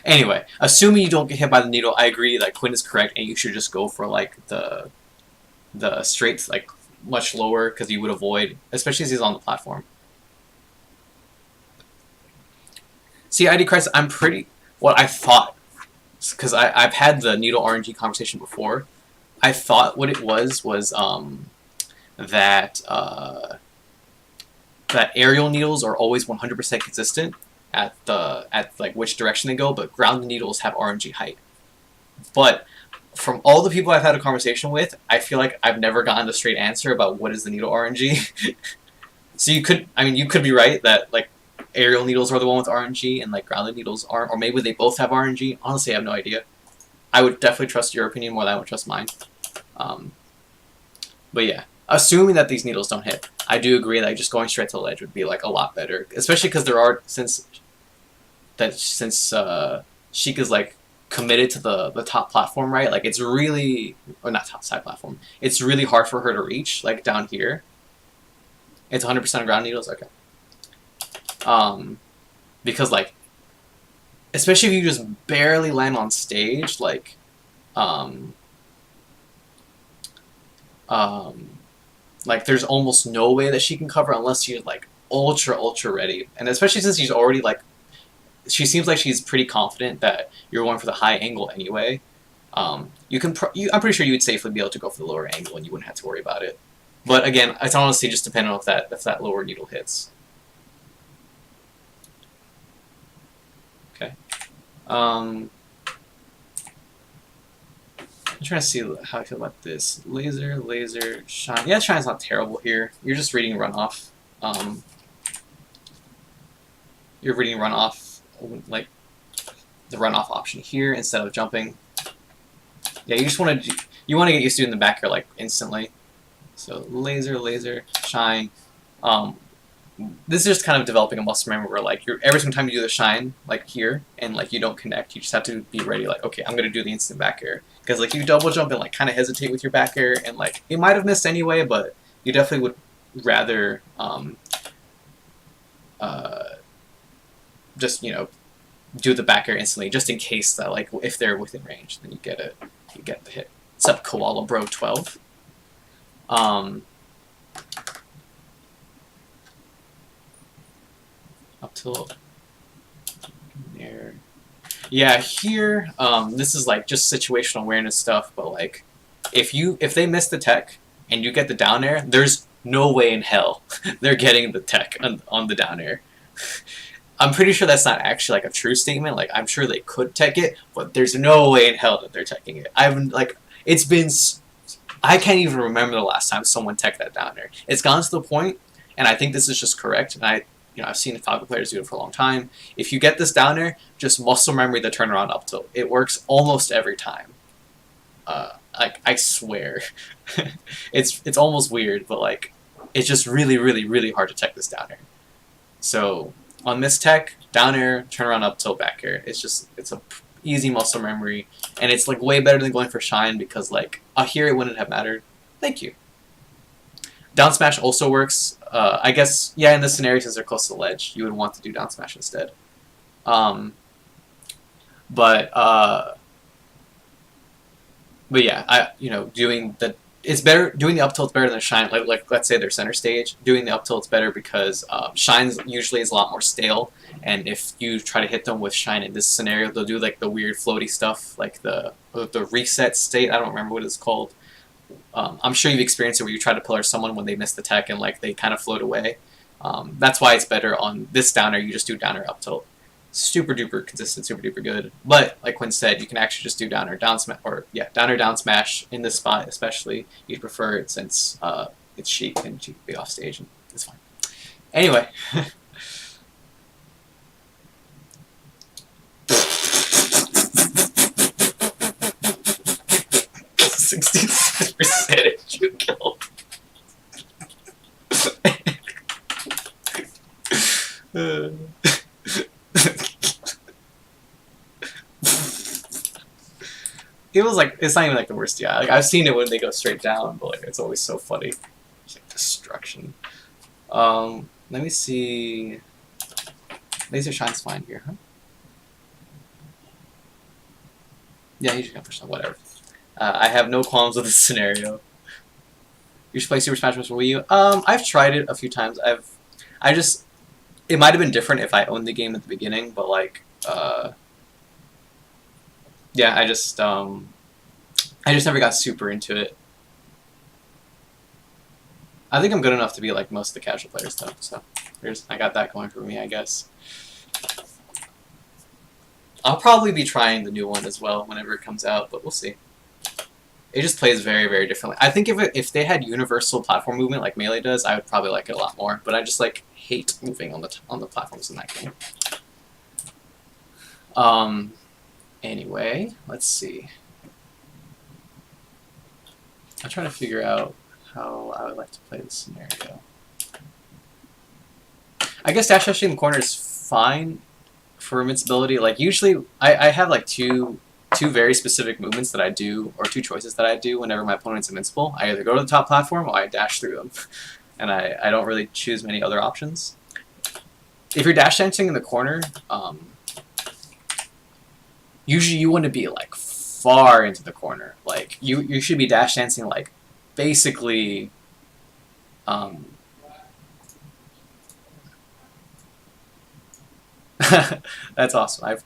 Anyway, assuming you don't get hit by the needle, I agree that Quinn is correct, and you should just go for like the straights, like much lower, because you would avoid, especially as he's on the platform. See, ID Christ, I'm pretty. What I thought, because I've had the needle RNG conversation before. I thought what it was that that aerial needles are always 100% consistent at like which direction they go, but ground needles have RNG height. But from all the people I've had a conversation with, I feel like I've never gotten the straight answer about what is the needle RNG. So you could be right that like aerial needles are the one with RNG and like grounded needles aren't, or maybe they both have RNG. Honestly, I have no idea. I would definitely trust your opinion more than I would trust mine. But yeah, assuming that these needles don't hit, I do agree that just going straight to the ledge would be like a lot better, especially because there are since Sheikah's like committed to the top platform, right? Like it's really, or not top side platform. It's really hard for her to reach like down here. It's 100% ground needles, okay. Because like, especially if you just barely land on stage, like, like there's almost no way that she can cover unless you're like ultra ready, and especially since she's already like, she seems like she's pretty confident that you're going for the high angle anyway. I'm pretty sure you would safely be able to go for the lower angle and you wouldn't have to worry about it. But again, it's honestly just depending on if that lower needle hits. Okay. I'm trying to see how I feel about this. Laser, shine. Yeah, shine's not terrible here. You're just reading runoff. You're reading runoff, like the runoff option here instead of jumping. Yeah, you just want to get used to it in the back here like instantly. So laser, shine. This is just kind of developing a muscle memory where like every single time you do the shine like here and like you don't connect, you just have to be ready like, okay, I'm gonna do the instant back air, because like you double jump and like kind of hesitate with your back air and like it might have missed anyway, but you definitely would rather just do the back air instantly just in case that like if they're within range, then you get the hit. What's up, Koala Bro 12? Up till there. Yeah, here, this is like just situational awareness stuff, but like if they miss the tech and you get the down air, there's no way in hell they're getting the tech on the down air. I'm pretty sure that's not actually like a true statement. Like I'm sure they could tech it, but there's no way in hell that they're teching it. I can't even remember the last time someone teched that down air. It's gone to the point, and I think this is just correct, and I've seen Falcon players do it for a long time. If you get this down air, just muscle memory the turnaround up tilt. It works almost every time. I swear. It's almost weird, but like it's just really hard to tech this down air. So on this tech, down air, turnaround up tilt, back air. It's a easy muscle memory, and it's like way better than going for shine because like here it wouldn't have mattered. Thank you. Down smash also works. I guess, yeah, in this scenario, since they're close to the ledge, you would want to do down smash instead. But yeah, doing the up tilt's better than shine. Like let's say they're center stage, doing the up tilt's better because shine's usually is a lot more stale, and if you try to hit them with shine in this scenario, they'll do like the weird floaty stuff, like the reset state. I don't remember what it's called. I'm sure you've experienced it where you try to pillar someone when they miss the tech and like they kind of float away. That's why it's better on this downer. You just do downer up tilt. Super duper consistent, super duper good. But like Quinn said, you can actually just do downer down smash, or yeah, downer down smash in this spot especially. You'd prefer it since it's Sheik and she can be off stage and it's fine. Anyway. 66% you killed. it was like it's not even like the worst. Yeah, like I've seen it when they go straight down, but like it's always so funny. It's like destruction. Let me see. Laser shine's fine here, huh? Yeah, he's just gonna push on whatever. I have no qualms with this scenario. You should play Super Smash Bros. For Wii U. I've tried it a few times. I just, it might have been different if I owned the game at the beginning, but like, yeah, I just never got super into it. I think I'm good enough to be like most of the casual players though, so I got that going for me, I guess. I'll probably be trying the new one as well whenever it comes out, but we'll see. It just plays very, very differently. I think if they had universal platform movement like Melee does, I would probably like it a lot more. But I just like hate moving on the platforms in that game. Anyway, let's see. I'm trying to figure out how I would like to play this scenario. I guess dash dashing in the corner is fine for invincibility. Like usually, I have like two very specific movements that I do, or two choices that I do whenever my opponent's invincible. I either go to the top platform or I dash through them, and I don't really choose many other options. If you're dash dancing in the corner, usually you want to be like far into the corner. Like you should be dash dancing like basically. That's awesome.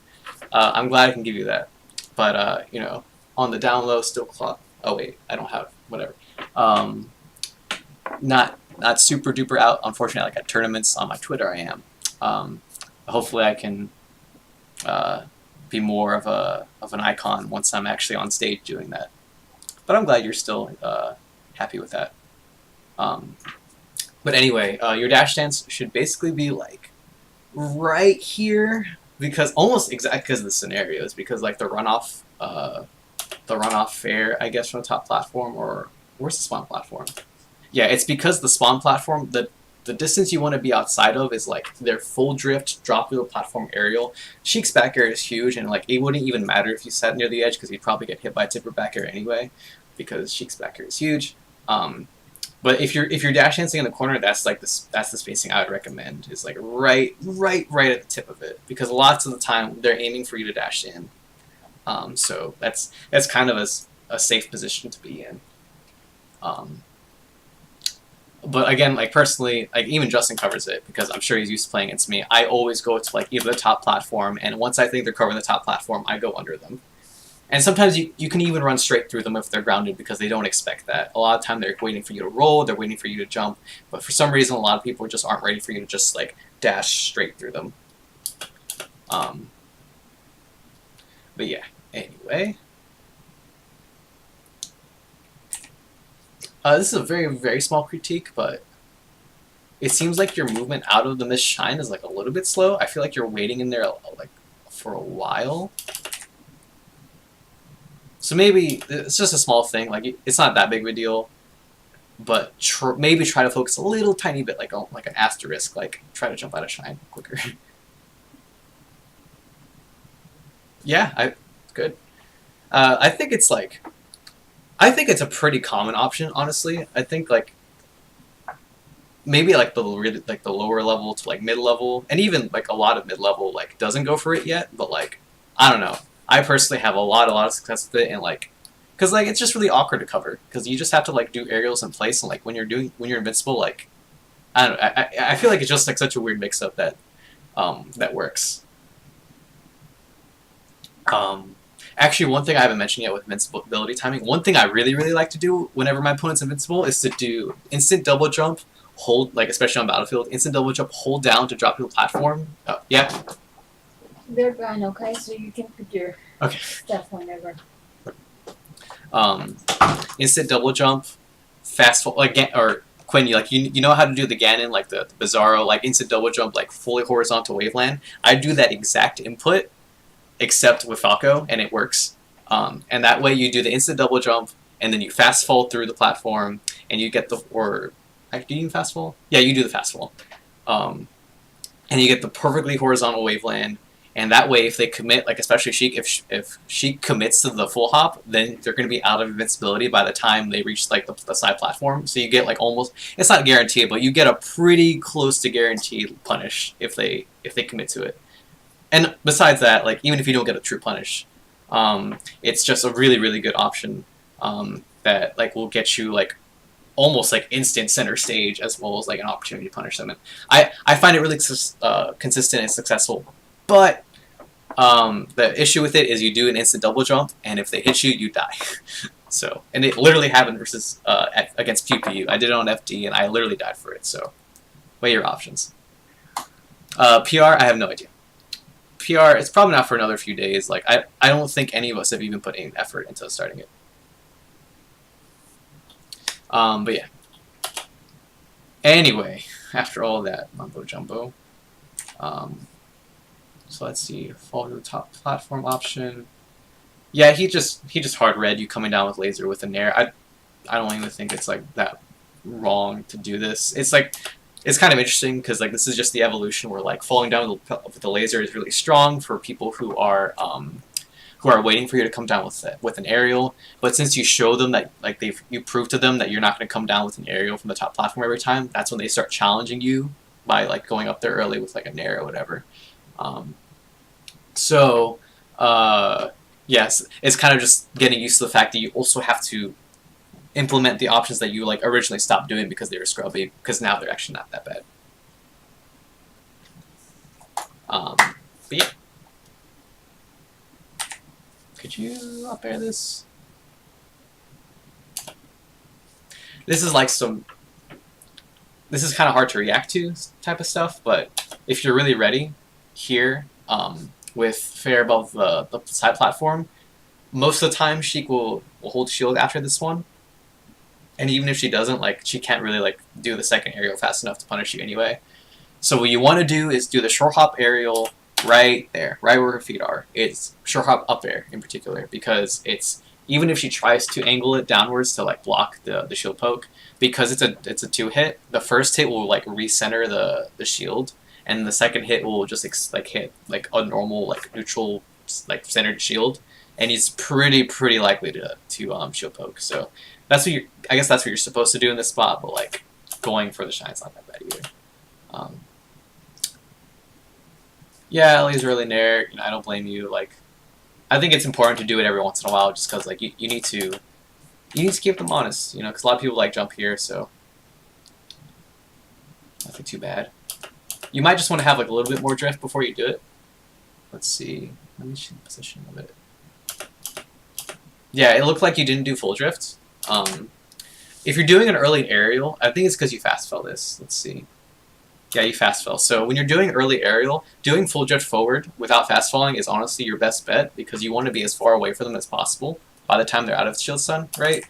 I'm glad I can give you that. But you know, on the down low, still clock. Oh wait, I don't have whatever. Not super duper out. Unfortunately, like at tournaments on my Twitter, I am. Hopefully, I can be more of an icon once I'm actually on stage doing that. But I'm glad you're still happy with that. But anyway, your dash dance should basically be like right here, because almost exactly because of the scenarios, because like the runoff fair, I guess, from the top platform, or where's the spawn platform? Yeah, it's because the spawn platform, the distance you want to be outside of is like their full drift, drop through the platform aerial. Sheik's back air is huge, and like it wouldn't even matter if you sat near the edge because you'd probably get hit by tipper back air anyway, because Sheik's back air is huge. But if you're dash dancing in the corner, that's the spacing I would recommend. Is like right at the tip of it, because lots of the time they're aiming for you to dash in. So that's kind of a safe position to be in. But again, like personally, like even Justin covers it because I'm sure he's used to playing against me. I always go to like either the top platform, and once I think they're covering the top platform, I go under them. And sometimes you can even run straight through them if they're grounded, because they don't expect that. A lot of the time they're waiting for you to roll, they're waiting for you to jump, but for some reason a lot of people just aren't ready for you to just like dash straight through them. But yeah, anyway. This is a very, very small critique, but it seems like your movement out of the mist shine is like a little bit slow. I feel like you're waiting in there like for a while. So maybe it's just a small thing, like it's not that big of a deal, but maybe try to focus a little tiny bit, like an asterisk, like try to jump out of shine quicker. Yeah, good. I think it's a pretty common option, honestly. I think like maybe like the lower level to like mid level, and even like a lot of mid level like doesn't go for it yet, but like I don't know. I personally have a lot of success with it, and like, cause like it's just really awkward to cover, cause you just have to like do aerials in place, and like when you're invincible, like I don't know, I feel like it's just like such a weird mix up that that works. Actually, one thing I haven't mentioned yet with invincibility timing, one thing I really like to do whenever my opponent's invincible is to do instant double jump, hold, like especially on Battlefield, instant double jump, hold down to drop to the platform. Oh, yeah. They're gone, okay? So you can put your stuff whenever. Instant double jump, fast like or Quinn, you know how to do the Ganon, like the Bizarro, like instant double jump, like fully horizontal waveland. I do that exact input, except with Falco, and it works. And that way you do the instant double jump, and then you fast fall through the platform, and you get do you fast fall? Yeah, you do the fast fall. And you get the perfectly horizontal waveland, And that way, if they commit, like especially Sheik, if Sheik commits to the full hop, then they're going to be out of invincibility by the time they reach like the side platform. So you get like almost, it's not guaranteed, but you get a pretty close to guaranteed punish if they commit to it. And besides that, like even if you don't get a true punish, it's just a really good option that like will get you like almost like instant center stage as well as like an opportunity to punish them. And I find it really consistent and successful. But the issue with it is you do an instant double jump, and if they hit you, you die. So, and it literally happened versus against PewPew. I did it on FD, and I literally died for it. So, weigh your options. PR, I have no idea. PR, it's probably not for another few days. Like I don't think any of us have even put any effort into starting it. But yeah. Anyway, after all that mumbo jumbo. So let's see, fall to the top platform option. Yeah, he just hard read you coming down with laser with a nair. I don't even think it's like that wrong to do this. It's like it's kind of interesting because like this is just the evolution where like falling down with the laser is really strong for people who are waiting for you to come down with an aerial. But since you show them that like you prove to them that you're not going to come down with an aerial from the top platform every time, that's when they start challenging you by like going up there early with like a nair or whatever. Yes, it's kind of just getting used to the fact that you also have to implement the options that you like originally stopped doing because they were scrubby, because now they're actually not that bad. But yeah. Could you up air this? This is like this is kind of hard to react to type of stuff, but if you're really ready here, with fair above the side platform, most of the time Sheik will hold shield after this one. And even if she doesn't, like she can't really like do the second aerial fast enough to punish you anyway. So what you want to do is do the short hop aerial right there, right where her feet are. It's short hop up air in particular, because it's even if she tries to angle it downwards to like block the shield poke, because it's a 2-hit, the first hit will like recenter the shield, and the second hit will just like hit like a normal like neutral like centered shield, and he's pretty likely to shield poke. So that's what I guess that's what you're supposed to do in this spot, but like going for the shine's not that bad either. Yeah, Ellie's really nair. I don't blame you. Like, I think it's important to do it every once in a while, just because like you need to keep them honest. Because a lot of people like jump here, so nothing too bad. You might just want to have like a little bit more drift before you do it. Let's see. Let me see the position of it. Yeah, it looked like you didn't do full drift. If you're doing an early aerial, I think it's because you fast fell this. Let's see. Yeah, you fast fell. So when you're doing early aerial, doing full drift forward without fast falling is honestly your best bet, because you want to be as far away from them as possible by the time they're out of the shield stun, right?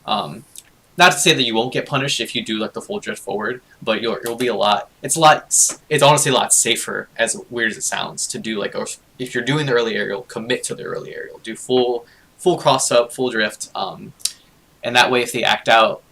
Not to say that you won't get punished if you do like the full drift forward, but you'll be a lot. It's honestly a lot safer, as weird as it sounds, to do like if you're doing the early aerial, commit to the early aerial, do full cross up, full drift, and that way if they act out,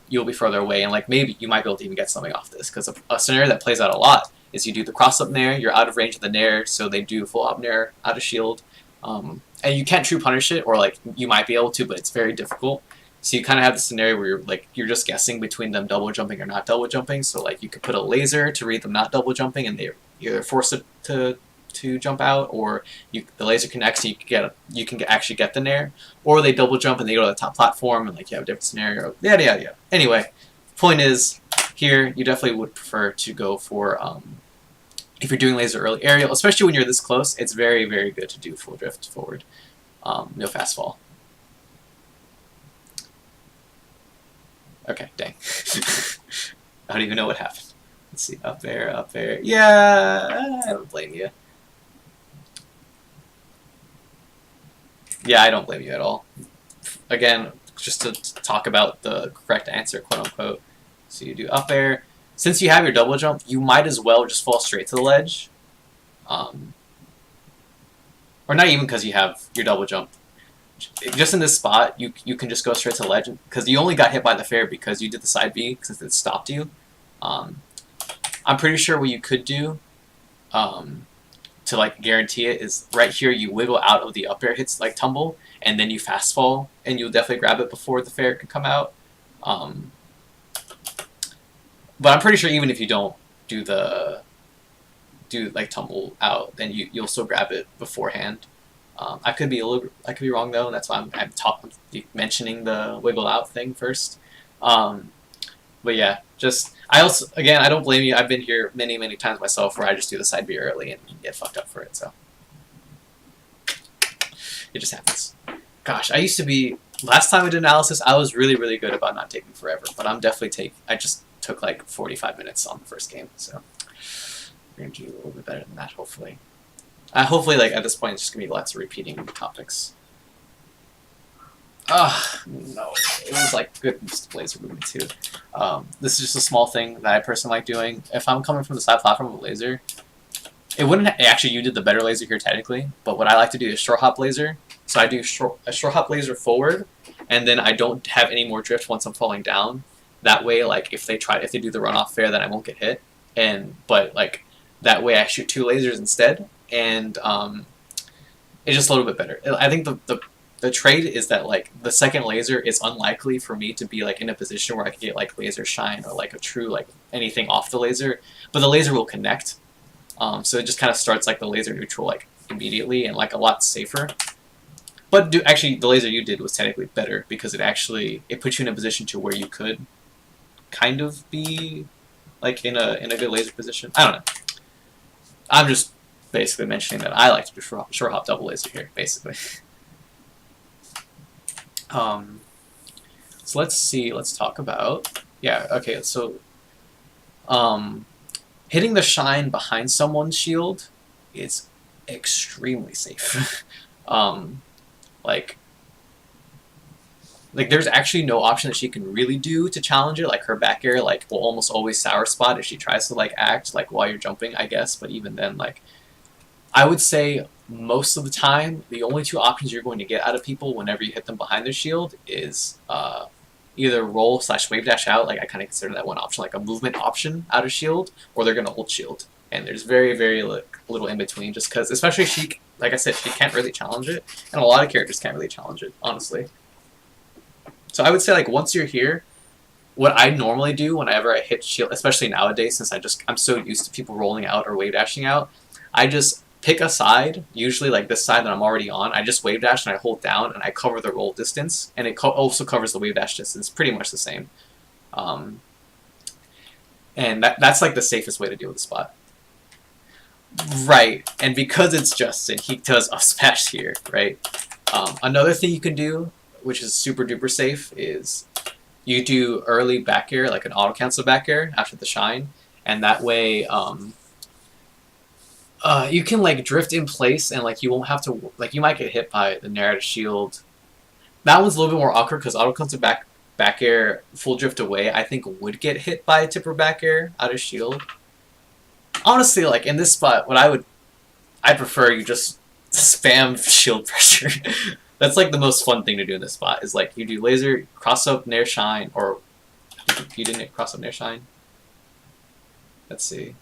you'll be further away, and like maybe you might be able to even get something off this, because a scenario that plays out a lot is you do the cross up nair, you're out of range of the nair, so they do full up nair out of shield, and you can't true punish it, or like you might be able to, but it's very difficult. So you kind of have the scenario where you're just guessing between them double jumping or not double jumping. So like you could put a laser to read them not double jumping, and they're either forced to jump out, or the laser connects, so you can actually get the nair, or they double jump and they go to the top platform, and like you have a different scenario. Yeah. Anyway, point is, here you definitely would prefer to go for if you're doing laser early aerial, especially when you're this close. It's very good to do full drift forward, no fast fall. Okay, dang. I don't even know what happened. Let's see, up there. Yeah, I don't blame you. Yeah, I don't blame you at all. Again, just to talk about the correct answer, quote unquote. So you do up air. Since you have your double jump, you might as well just fall straight to the ledge. Or not even because you have your double jump. Just in this spot, you can just go straight to the ledge, because you only got hit by the fair because you did the side B, since it stopped you. I'm pretty sure what you could do to like guarantee it is right here. You wiggle out of the up air hits like tumble, and then you fast fall, and you'll definitely grab it before the fair can come out. But I'm pretty sure even if you don't do like tumble out, then you'll still grab it beforehand. I could be wrong though, and that's why I'm mentioning the wiggle out thing first. But yeah, I don't blame you. I've been here many times myself where I just do the side B early and get fucked up for it. So it just happens. Gosh, I used to be. Last time I did analysis, I was really good about not taking forever, but I just took like 45 minutes on the first game, so we're gonna do a little bit better than that, hopefully. Hopefully, like at this point, it's just gonna be lots of repeating topics. No, it was like good laser movement too. This is just a small thing that I personally like doing. If I'm coming from the side platform of a laser, it wouldn't actually. You did the better laser here technically, but what I like to do is short hop laser. So I do a short hop laser forward, and then I don't have any more drift once I'm falling down. That way, like if they do the runoff fair, then I won't get hit. But like that way, I shoot 2 lasers instead, and it's just a little bit better. I think the trade is that like the second laser is unlikely for me to be like in a position where I can get like laser shine or like a true like anything off the laser, but the laser will connect. So it just kind of starts like the laser neutral like immediately and like a lot safer. But actually, the laser you did was technically better because it puts you in a position to where you could kind of be like in a good laser position. I don't know. I'm just basically mentioning that I like to do short hop double laser here, basically. So let's see. Let's talk about okay. So hitting the shine behind someone's shield is extremely safe. Like there's actually no option that she can really do to challenge it. Like her back air like will almost always sour spot if she tries to like act like while you're jumping, I guess. But even then, like I would say most of the time, the only 2 options you're going to get out of people whenever you hit them behind their shield is either roll / wave dash out. Like I kind of consider that one option, like a movement option out of shield, or they're going to hold shield. And there's very little in between, just because, especially she, like I said, she can't really challenge it, and a lot of characters can't really challenge it, honestly. So I would say like once you're here, what I normally do whenever I hit shield, especially nowadays since I'm so used to people rolling out or wave dashing out, I just pick a side, usually like this side that I'm already on. I just wave dash and I hold down and I cover the roll distance, and it also covers the wave dash distance, pretty much the same. And that's like the safest way to deal with the spot. Right, and because it's Justin, he does up smash here, right? Another thing you can do, which is super duper safe, is you do early back air, like an auto cancel back air after the shine, and that way you can like drift in place and like you won't have to, like you might get hit by the narrative shield. That one's a little bit more awkward because auto cancel back air full drift away I think would get hit by a tipper back air out of shield. Honestly, like in this spot, I prefer you just spam shield pressure. That's like the most fun thing to do in this spot is like you do laser, cross up, nair shine, or you didn't cross up, nair shine. Let's see.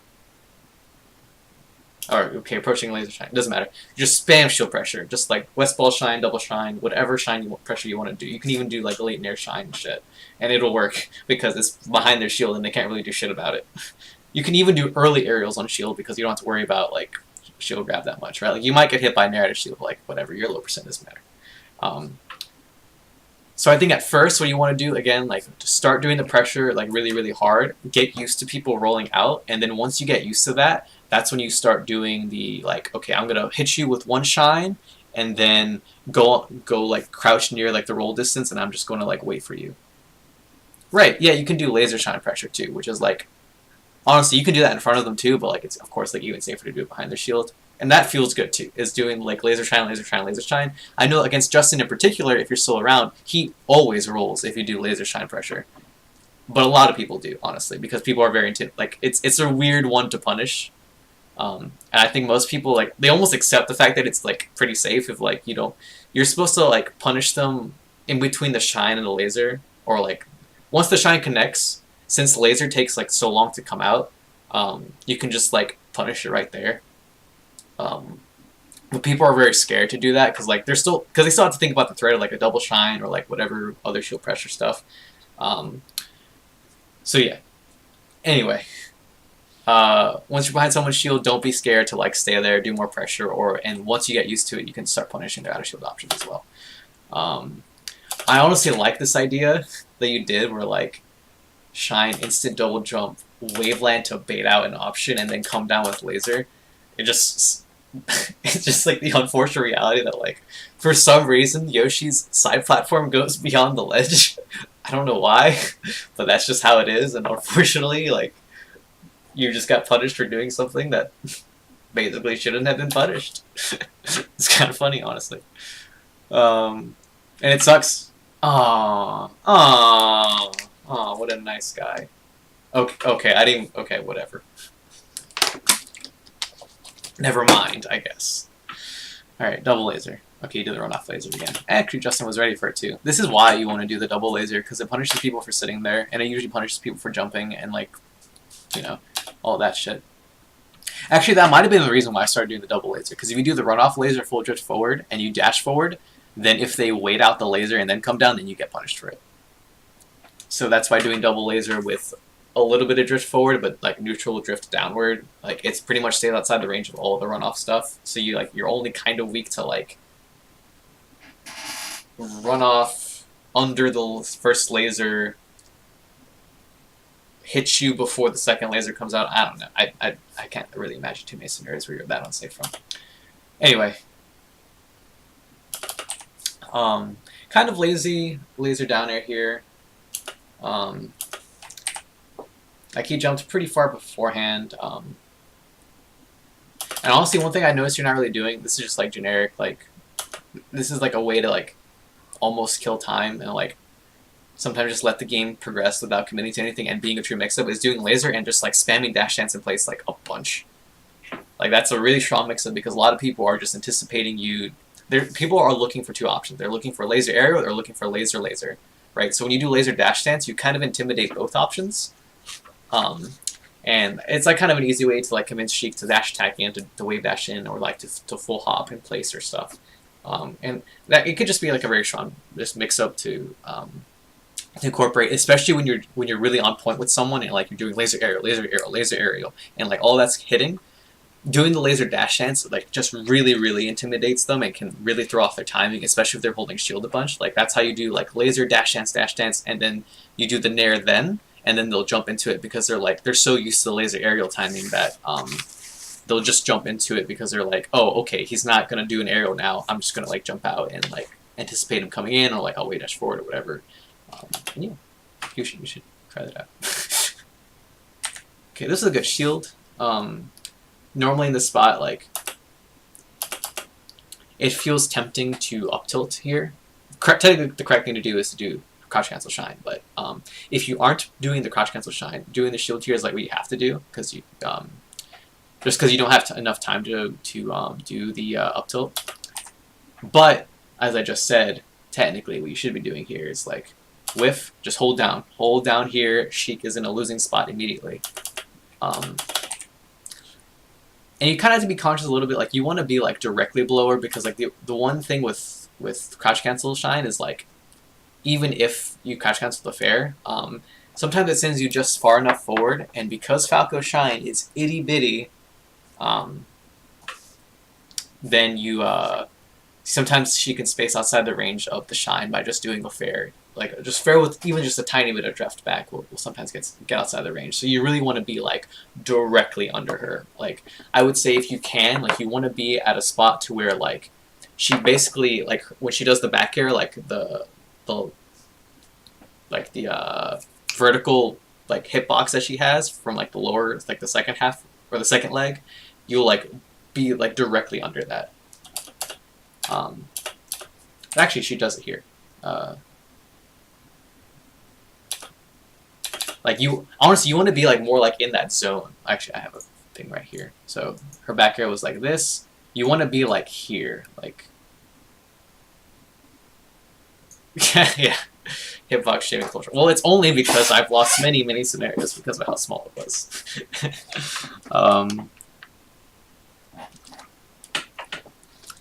Alright, okay, approaching laser shine. Doesn't matter. Just spam shield pressure. Just like west ball shine, double shine, whatever pressure you want to do. You can even do like late nair shine and shit. And it'll work because it's behind their shield and they can't really do shit about it. You can even do early aerials on shield because you don't have to worry about like shield grab that much, right? Like you might get hit by narrative shield, like whatever, your low percent doesn't matter. So I think at first what you want to do, again, like to start doing the pressure like really hard, get used to people rolling out, and then once you get used to that, that's when you start doing the like, okay, I'm gonna hit you with one shine and then go like crouch near like the roll distance, and I'm just gonna like wait for you. Right, yeah, you can do laser shine pressure too, which is like, honestly, you can do that in front of them too, but like it's of course like even safer to do it behind their shield. And that feels good too, is doing like laser shine, laser shine, laser shine. I know against Justin in particular, if you're still around, he always rolls if you do laser shine pressure. But a lot of people do, honestly, because people are very like it's a weird one to punish. And I think most people like they almost accept the fact that it's like pretty safe if like you're supposed to like punish them in between the shine and the laser, or like once the shine connects, since laser takes like so long to come out, you can just like punish it right there. But people are very scared to do that because like they still have to think about the threat of like a double shine or like whatever other shield pressure stuff. So yeah. Anyway, once you're behind someone's shield, don't be scared to like stay there, do more pressure, and once you get used to it, you can start punishing their out of shield options as well. I honestly like this idea that you did, where like shine, instant double jump, waveland to bait out an option, and then come down with laser. It just it's just like the unfortunate reality that like for some reason Yoshi's side platform goes beyond the ledge. I don't know why, but that's just how it is, and unfortunately, like you just got punished for doing something that basically shouldn't have been punished. It's kind of funny, honestly. And it sucks. Aww, what a nice guy. Okay, I didn't. Okay, whatever. Never mind, I guess. Alright, double laser. Okay, you did the runoff laser again. Actually, Justin was ready for it too. This is why you want to do the double laser, because it punishes people for sitting there, and it usually punishes people for jumping and, like, you know, all that shit. Actually, that might have been the reason why I started doing the double laser, because if you do the runoff laser full drift forward, and you dash forward, then if they wait out the laser and then come down, then you get punished for it. So that's why doing double laser with a little bit of drift forward, but like neutral drift downward, like it's pretty much stays outside the range of all of the runoff stuff. So you're only kind of weak to like run off under the first laser, hit you before the second laser comes out. I don't know. I can't really imagine too many scenarios where you're that unsafe from. Anyway, kind of lazy laser down air here. Like he jumped pretty far beforehand. And honestly, one thing I noticed you're not really doing, this is just like generic, like this is like a way to like almost kill time and like sometimes just let the game progress without committing to anything and being a true mix-up, is doing laser and just like spamming dash dance in place like a bunch. Like that's a really strong mix-up because a lot of people are just anticipating you. People are looking for two options. They're looking for laser aerial or they're looking for laser laser, right? So when you do laser dash dance, you kind of intimidate both options. And it's like kind of an easy way to like convince Sheik to dash attack in, to wave dash in, or like to full hop in place or stuff. And that it could just be like a very strong just mix up to incorporate, especially when you're really on point with someone and like you're doing laser aerial, laser aerial, laser aerial, and like all that's hitting. Doing the laser dash dance like just really intimidates them and can really throw off their timing, especially if they're holding shield a bunch. Like that's how you do like laser dash dance, and then you do the nair then, and then they'll jump into it because they're so used to the laser aerial timing that they'll just jump into it because they're like, oh, okay, he's not gonna do an aerial now. I'm just gonna like jump out and like anticipate him coming in, or like I'll wait dash forward or whatever. And yeah, you should try that out. Okay, this is a good shield. Normally in this spot, like it feels tempting to up tilt here. Technically, the correct thing to do is to do crouch cancel shine, but if you aren't doing the crouch cancel shine, doing the shield here is like what you have to do because you just because you don't have enough time to do the up tilt. But as I just said, technically what you should be doing here is like whiff, just hold down here. Sheik is in a losing spot immediately. And you kind of have to be conscious a little bit, like you want to be like directly below her because like the one thing with crouch cancel shine is like even if you crouch cancel the fair, sometimes it sends you just far enough forward, and because Falco shine is itty bitty, then you sometimes she can space outside the range of the shine by just doing a fair. Like just fair with even just a tiny bit of drift back will sometimes get outside the range. So you really want to be like directly under her. Like I would say if you can, like you want to be at a spot to where like she basically like when she does the back air, like the vertical like hitbox that she has from like the lower like the second half or the second leg, you'll like be like directly under that. Actually, she does it here. Like you, honestly, you want to be like more like in that zone. Actually, I have a thing right here. So her back air was like this. You want to be like here, like yeah, hitbox shaving culture. Well, it's only because I've lost many scenarios because of how small it was.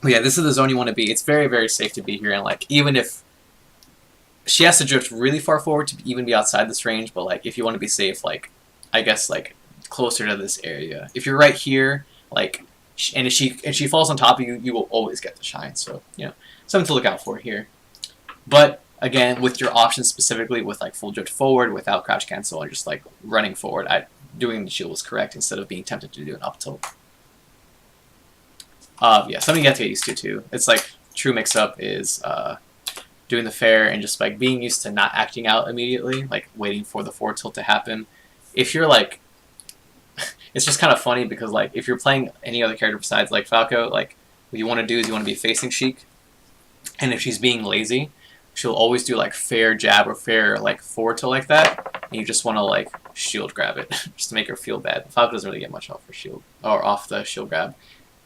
But yeah, this is the zone you want to be. It's very, very safe to be here, and like even if she has to drift really far forward to even be outside this range, but like if you want to be safe, like I guess like closer to this area. If you're right here, like and if she falls on top of you, you will always get the shine. So you know something to look out for here. But again, with your options specifically, with like full drift forward without crouch cancel, or just like running forward, doing the shield was correct instead of being tempted to do an up tilt. Yeah, something you have to get used to too. It's like true mix-up is doing the fair and just like being used to not acting out immediately, like waiting for the forward tilt to happen. If you're like, it's just kind of funny because like if you're playing any other character besides like Falco, like what you want to do is you want to be facing Sheik, and if she's being lazy, she'll always do like fair jab or fair like forward tilt like that, and you just want to like shield grab it just to make her feel bad. Falco doesn't really get much off her shield or off the shield grab.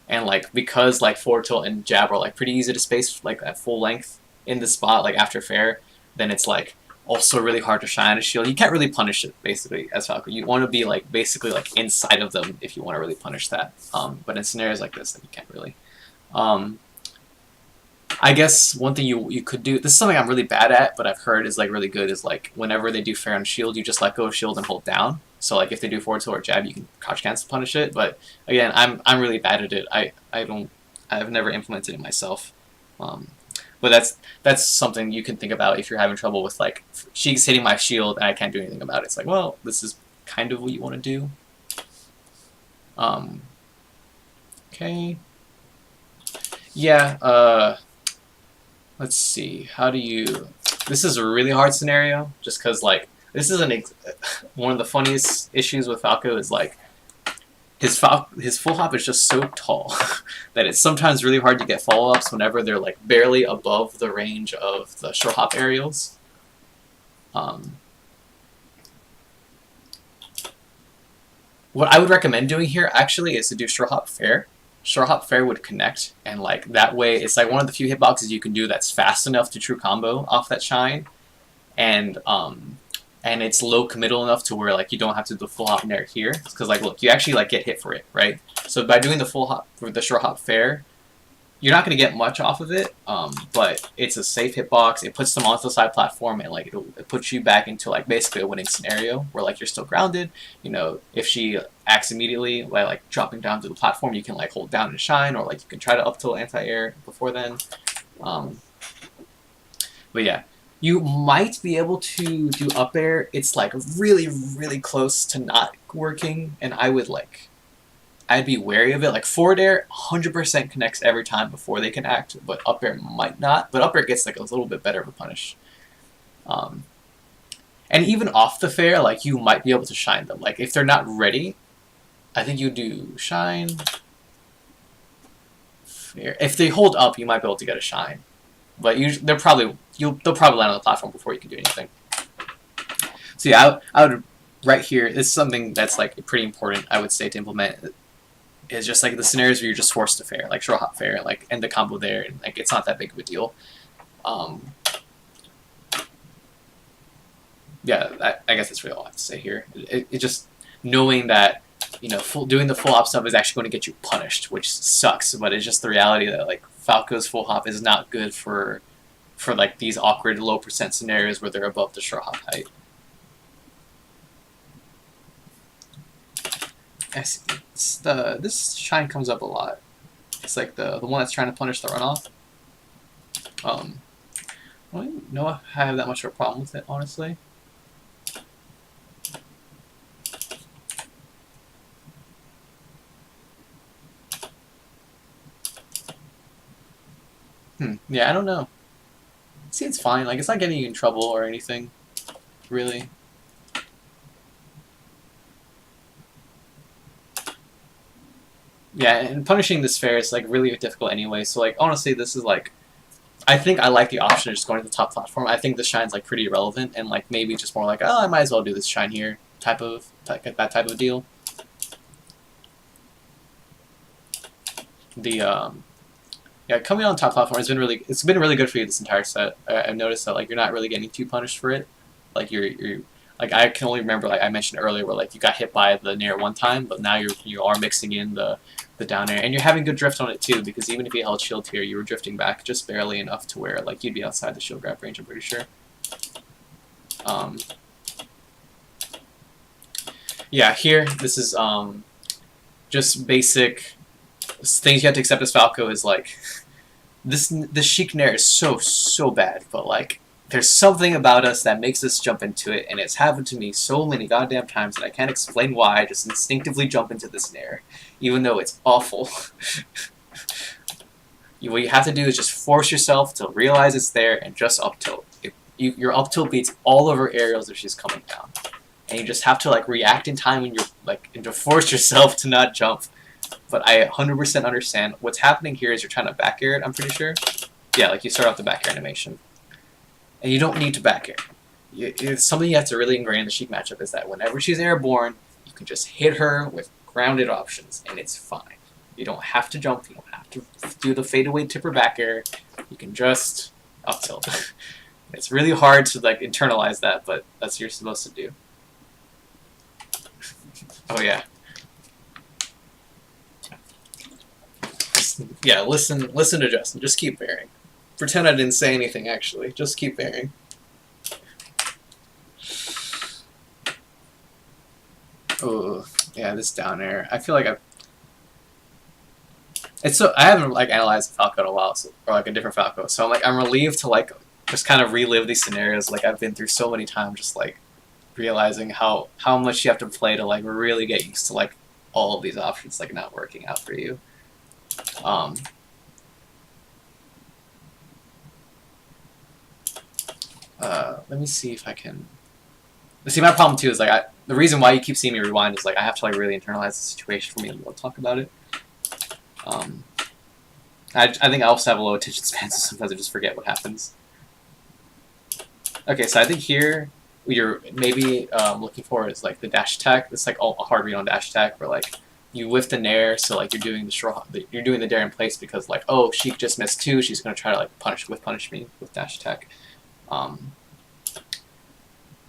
And like because like forward tilt and jab are like pretty easy to space like at full length in the spot like after fair, then it's like also really hard to shine a shield. You can't really punish it basically as Falco. You want to be like basically like inside of them if you want to really punish that. But in scenarios like this, like, you can't really. I guess one thing you could do, this is something I'm really bad at, but I've heard is like really good, is like whenever they do fair on shield, you just let go of shield and hold down. So like if they do forward tilt or jab, you can crouch cancel punish it. But again, I'm really bad at it. I've never implemented it myself. But that's something you can think about if you're having trouble with like she's hitting my shield and I can't do anything about it. It's like, well, this is kind of what you want to do. Okay. Yeah. Let's see. How do you? This is a really hard scenario, just because like this is one of the funniest issues with Falco is like his full hop is just so tall that it's sometimes really hard to get follow ups whenever they're like barely above the range of the short hop aerials. What I would recommend doing here actually is to do short hop fair. Short hop fair would connect, and like that way it's like one of the few hitboxes you can do that's fast enough to true combo off that shine, and it's low committal enough to where like you don't have to do the full hop nair here, because like look, you actually like get hit for it, right? So by doing the full hop for the short hop fair, you're not going to get much off of it, but it's a safe hitbox. It puts them onto the side platform, and like it puts you back into like basically a winning scenario where like you're still grounded. You know, if she acts immediately by like dropping down to the platform, you can like hold down and shine, or like you can try to up tilt anti-air before then. But yeah, you might be able to do up air. It's like really, really close to not working, and I'd be wary of it. Like forward air, 100% connects every time before they can act, but up air might not. But up air gets like a little bit better of a punish. And even off the fair, like you might be able to shine them. Like if they're not ready, I think you do shine. Fair. If they hold up, you might be able to get a shine, but they'll probably land on the platform before you can do anything. So yeah, I would right here. This is something that's like pretty important, I would say, to implement. Is just like the scenarios where you're just forced to fair, like short hop fair, like end the combo there, and like it's not that big of a deal. Yeah, I guess that's really all I have to say here. It just knowing that, you know, doing the full hop stuff is actually going to get you punished, which sucks. But it's just the reality that like Falco's full hop is not good for like these awkward low percent scenarios where they're above the short hop height. This shine comes up a lot. It's like the one that's trying to punish the runoff. I don't know if I have that much of a problem with it, honestly. Yeah, I don't know. See, it's fine. Like, it's not getting you in trouble or anything, really. Yeah, and punishing this fair is like really difficult anyway. So like honestly, this is like, I think I like the option of just going to the top platform. I think the shine's like pretty irrelevant, and like maybe just more like, oh, I might as well do this shine here that type of deal. Yeah, coming on top platform has been really good for you this entire set. I've noticed that like you're not really getting too punished for it. Like you're Like I can only remember, like I mentioned earlier, where like you got hit by the Nair one time, but now you are mixing in the down air, and you're having good drift on it too, because even if you held shield here, you were drifting back just barely enough to where like you'd be outside the shield grab range. I'm pretty sure. Yeah, here this is just basic things you have to accept as Falco is like this Sheik Nair is so bad, but like there's something about us that makes us jump into it, and it's happened to me so many goddamn times that I can't explain why. I just instinctively jump into this Nair, even though it's awful. What you have to do is just force yourself to realize it's there and just up tilt. Your up tilt beats all of her aerials if she's coming down, and you just have to like react in time and to force yourself to not jump. But I 100% understand what's happening here is you're trying to back air it. I'm pretty sure. Yeah, like you start off the back air animation. And you don't need to back air. It's something you have to really ingrain in the Sheik matchup is that whenever she's airborne, you can just hit her with grounded options, and it's fine. You don't have to jump. You don't have to do the fadeaway tipper back air. You can just up tilt. It's really hard to like internalize that, but that's what you're supposed to do. Oh yeah. Yeah, listen to Justin. Just keep bearing. Pretend I didn't say anything, actually. Just keep bearing. Oh, yeah, this down air. I feel like I haven't like analyzed Falco in a while, or like a different Falco. So I'm relieved to like just kind of relive these scenarios like I've been through so many times, just like realizing how much you have to play to like really get used to like all of these options like not working out for you. Let me see if I can. See, my problem too is like the reason why you keep seeing me rewind is like I have to like really internalize the situation for me to be able to talk about it. I think I also have a low attention span, so sometimes I just forget what happens. Okay, so I think here what you're maybe looking for is like the dash attack. It's like a hard read on dash attack where like you lift the nair, so like you're doing the dare in place because like, oh, Sheik just missed 2, she's gonna try to like punish me with dash attack.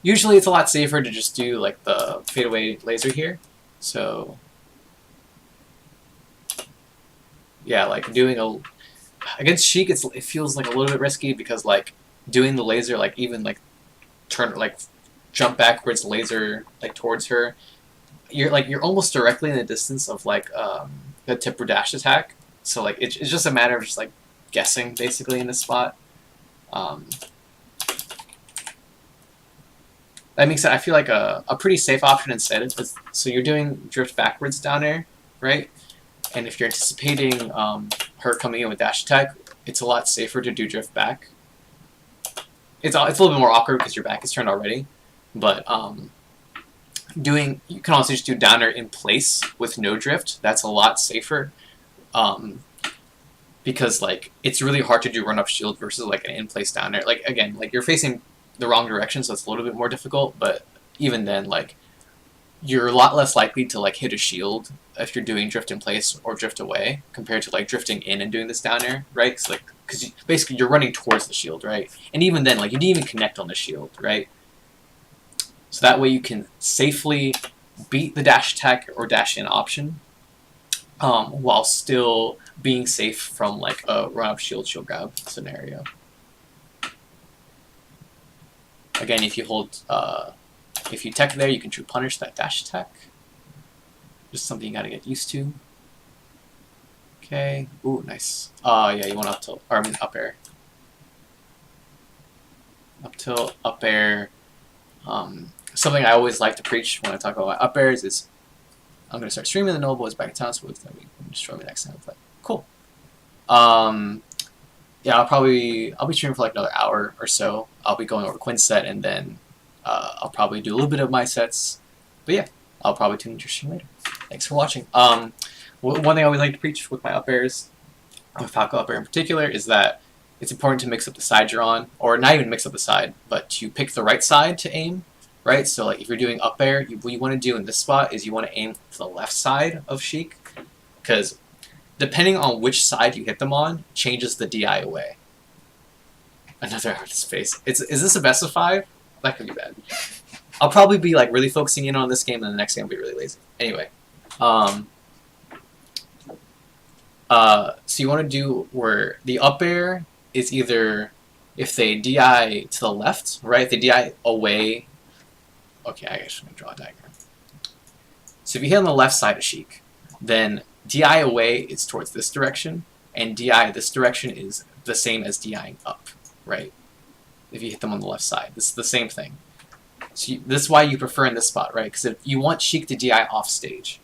Usually it's a lot safer to just do like the fadeaway laser here. So yeah, like doing against Sheik, it feels like a little bit risky because like doing the laser, like even like jump backwards laser like towards her, you're almost directly in the distance of like the tipper dash attack. So like it's just a matter of just like guessing basically in this spot. That makes it, I feel like a pretty safe option instead is so you're doing drift backwards down air, right? And if you're anticipating her coming in with dash attack, it's a lot safer to do drift back. It's a little bit more awkward because your back is turned already, but you can also just do down air in place with no drift. That's a lot safer, because like it's really hard to do run up shield versus like an in place down air. Like again, like you're facing the wrong direction, so it's a little bit more difficult. But even then, like you're a lot less likely to like hit a shield if you're doing drift in place or drift away compared to like drifting in and doing this down air, right? Because basically you're running towards the shield, right? And even then, like you didn't even connect on the shield, right? So that way you can safely beat the dash attack or dash in option, while still being safe from like a run up shield grab scenario. Again, if you tech there, you can true punish that dash attack. Just something you gotta get used to. Okay. Ooh, nice. Yeah, you want up tilt, or I mean up air. Up tilt, up air. Something I always like to preach when I talk about up airs is I'm gonna start streaming the Noble Boys back in town, so it's gonna destroy me next time. But cool. Yeah, I'll be streaming for like another hour or so. I'll be going over Quinn's set, and then I'll probably do a little bit of my sets. But yeah, I'll probably tune into your stream later. Thanks for watching. One thing I always like to preach with my up airs, with Falco up air in particular, is that it's important to mix up the side you're on, or not even mix up the side, but to pick the right side to aim, right? So like if you're doing up air, what you want to do in this spot is you want to aim to the left side of Sheik, because depending on which side you hit them on, changes the DI away. Another artist face. Is this a best of 5? That could be bad. I'll probably be like really focusing in on this game, and the next game will be really lazy. Anyway, so you want to do where the up air is either if they DI to the left, right? If they DI away. Okay, I guess I'm gonna draw a diagram. So if you hit on the left side of Sheik, then DI away is towards this direction, and DI this direction is the same as DIing up, right? If you hit them on the left side, this is the same thing. So this is why you prefer in this spot, right? Because if you want Sheik to DI off stage,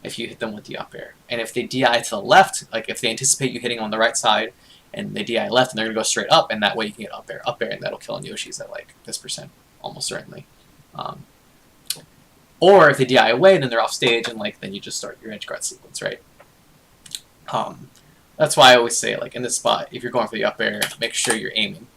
if you hit them with the up air, and if they DI to the left, like if they anticipate you hitting on the right side, and they DI left, and they're gonna go straight up, and that way you can get up air, and that'll kill on Yoshi's at like this percent, almost certainly. Or if they DI away, then they're off stage, and like then you just start your edge guard sequence, right? That's why I always say, like in this spot, if you're going for the up air, make sure you're aiming,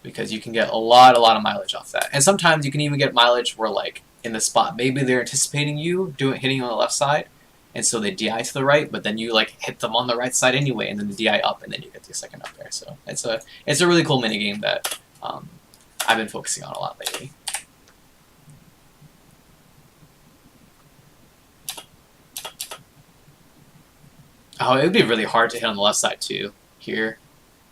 because you can get a lot of mileage off that. And sometimes you can even get mileage where, like in this spot, maybe they're anticipating you hitting on the left side, and so they DI to the right, but then you like hit them on the right side anyway, and then the DI up, and then you get the second up air. So it's a really cool mini game that I've been focusing on a lot lately. Oh, it would be really hard to hit on the left side too, here.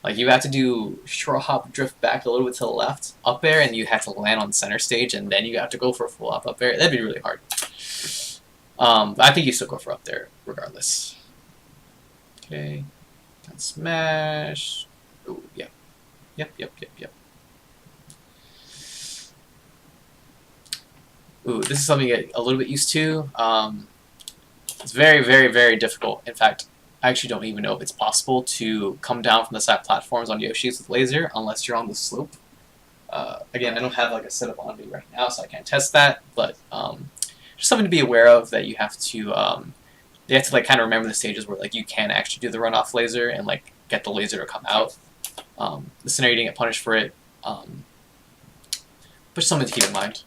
Like you have to do short hop, drift back a little bit to the left, up air, and you have to land on center stage, and then you have to go for a full up air. That'd be really hard. But I think you still go for up there regardless. Okay, and smash. Oh, yeah. Yep. Ooh, this is something to get a little bit used to. It's very difficult. In fact, I actually don't even know if it's possible to come down from the side platforms on Yoshi's with laser unless you're on the slope. Again, I don't have like a setup on me right now, so I can't test that. But just something to be aware of, that you have to like kind of remember the stages where like you can actually do the runoff laser and like get the laser to come out. The scenario you didn't get punished for it, but something to keep in mind.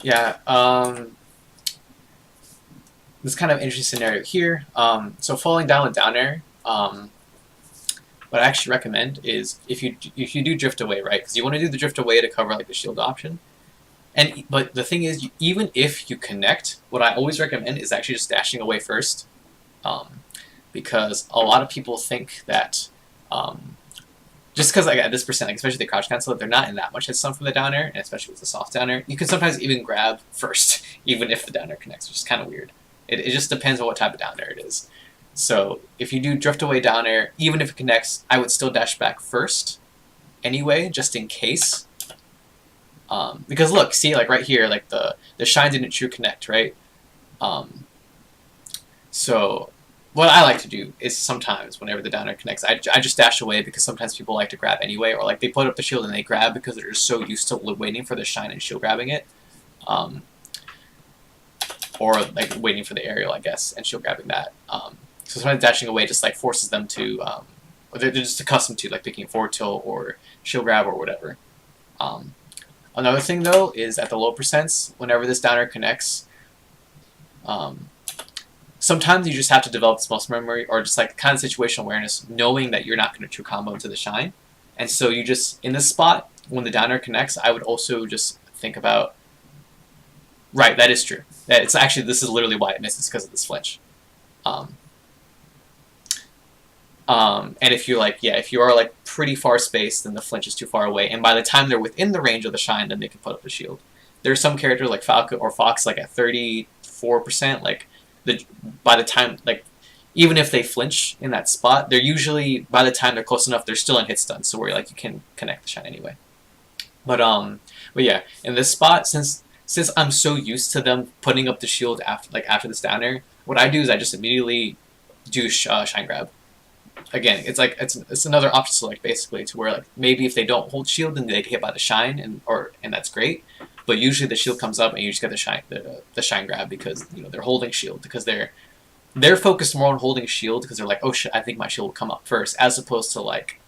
Yeah, this kind of interesting scenario here. So falling down with down air, what I actually recommend is if you do drift away, right? Because you want to do the drift away to cover like the shield option. But the thing is, even if you connect, what I always recommend is actually just dashing away first, because a lot of people think that just because like at this percent, like especially the crouch cancel, they're not in that much head stun from the down air, and especially with the soft down air, you can sometimes even grab first, even if the down air connects, which is kind of weird. It just depends on what type of down air it is. So if you do drift away down air, even if it connects, I would still dash back first anyway, just in case. Because look, see, like right here, like the shine didn't true connect, right? So what I like to do is sometimes whenever the down air connects, I just dash away, because sometimes people like to grab anyway, or like they put up the shield and they grab because they're just so used to waiting for the shine and shield grabbing it. Or like waiting for the aerial, I guess, and shield grabbing that. So sometimes dashing away just like forces them to, or they're just accustomed to like picking forward tilt or shield grab or whatever. Another thing though is at the low percents, whenever this down air connects, sometimes you just have to develop this muscle memory or just like kind of situational awareness, knowing that you're not going to true combo into the shine. And so you just, in this spot, when the down air connects, I would also just think about, right, that is true. That it's actually, this is literally why it misses, because of this flinch. And if you're like, yeah, if you are like pretty far spaced, then the flinch is too far away. And by the time they're within the range of the shine, then they can put up the shield. There's some characters like Falco or Fox, like at 34%, like by the time, like even if they flinch in that spot, they're usually, by the time they're close enough, they're still in hit stun, so where like you can connect the shine anyway. But yeah, in this spot, since I'm so used to them putting up the shield after this down air, what I do is I just immediately do shine grab. Again, it's like it's another option select basically, to where like maybe if they don't hold shield, then they get hit by the shine, and that's great. But usually the shield comes up and you just get the shine grab, because they're holding shield, because they're focused more on holding shield, because they're like, oh shit, I think my shield will come up first, as opposed to like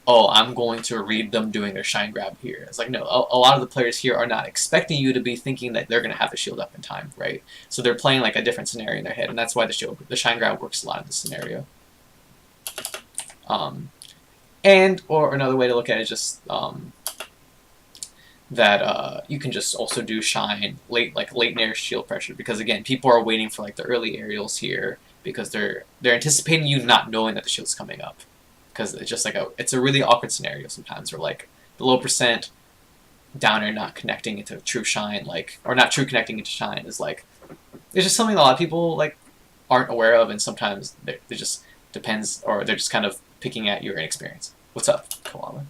oh, I'm going to read them doing their shine grab here. It's like, no, a lot of the players here are not expecting you to be thinking that they're going to have the shield up in time, right? So they're playing like a different scenario in their head, and that's why the shine grab works a lot in this scenario. Or another way to look at it is just that you can just also do shine late nair shield pressure, because again, people are waiting for like the early aerials here because they're anticipating you not knowing that the shield's coming up, because it's just like it's a really awkward scenario sometimes where like the low percent down air not connecting into true shine, like, or not true connecting into shine is like, it's just something a lot of people like aren't aware of, and sometimes it just depends, or they're just kind of picking at your inexperience. What's up, Koala?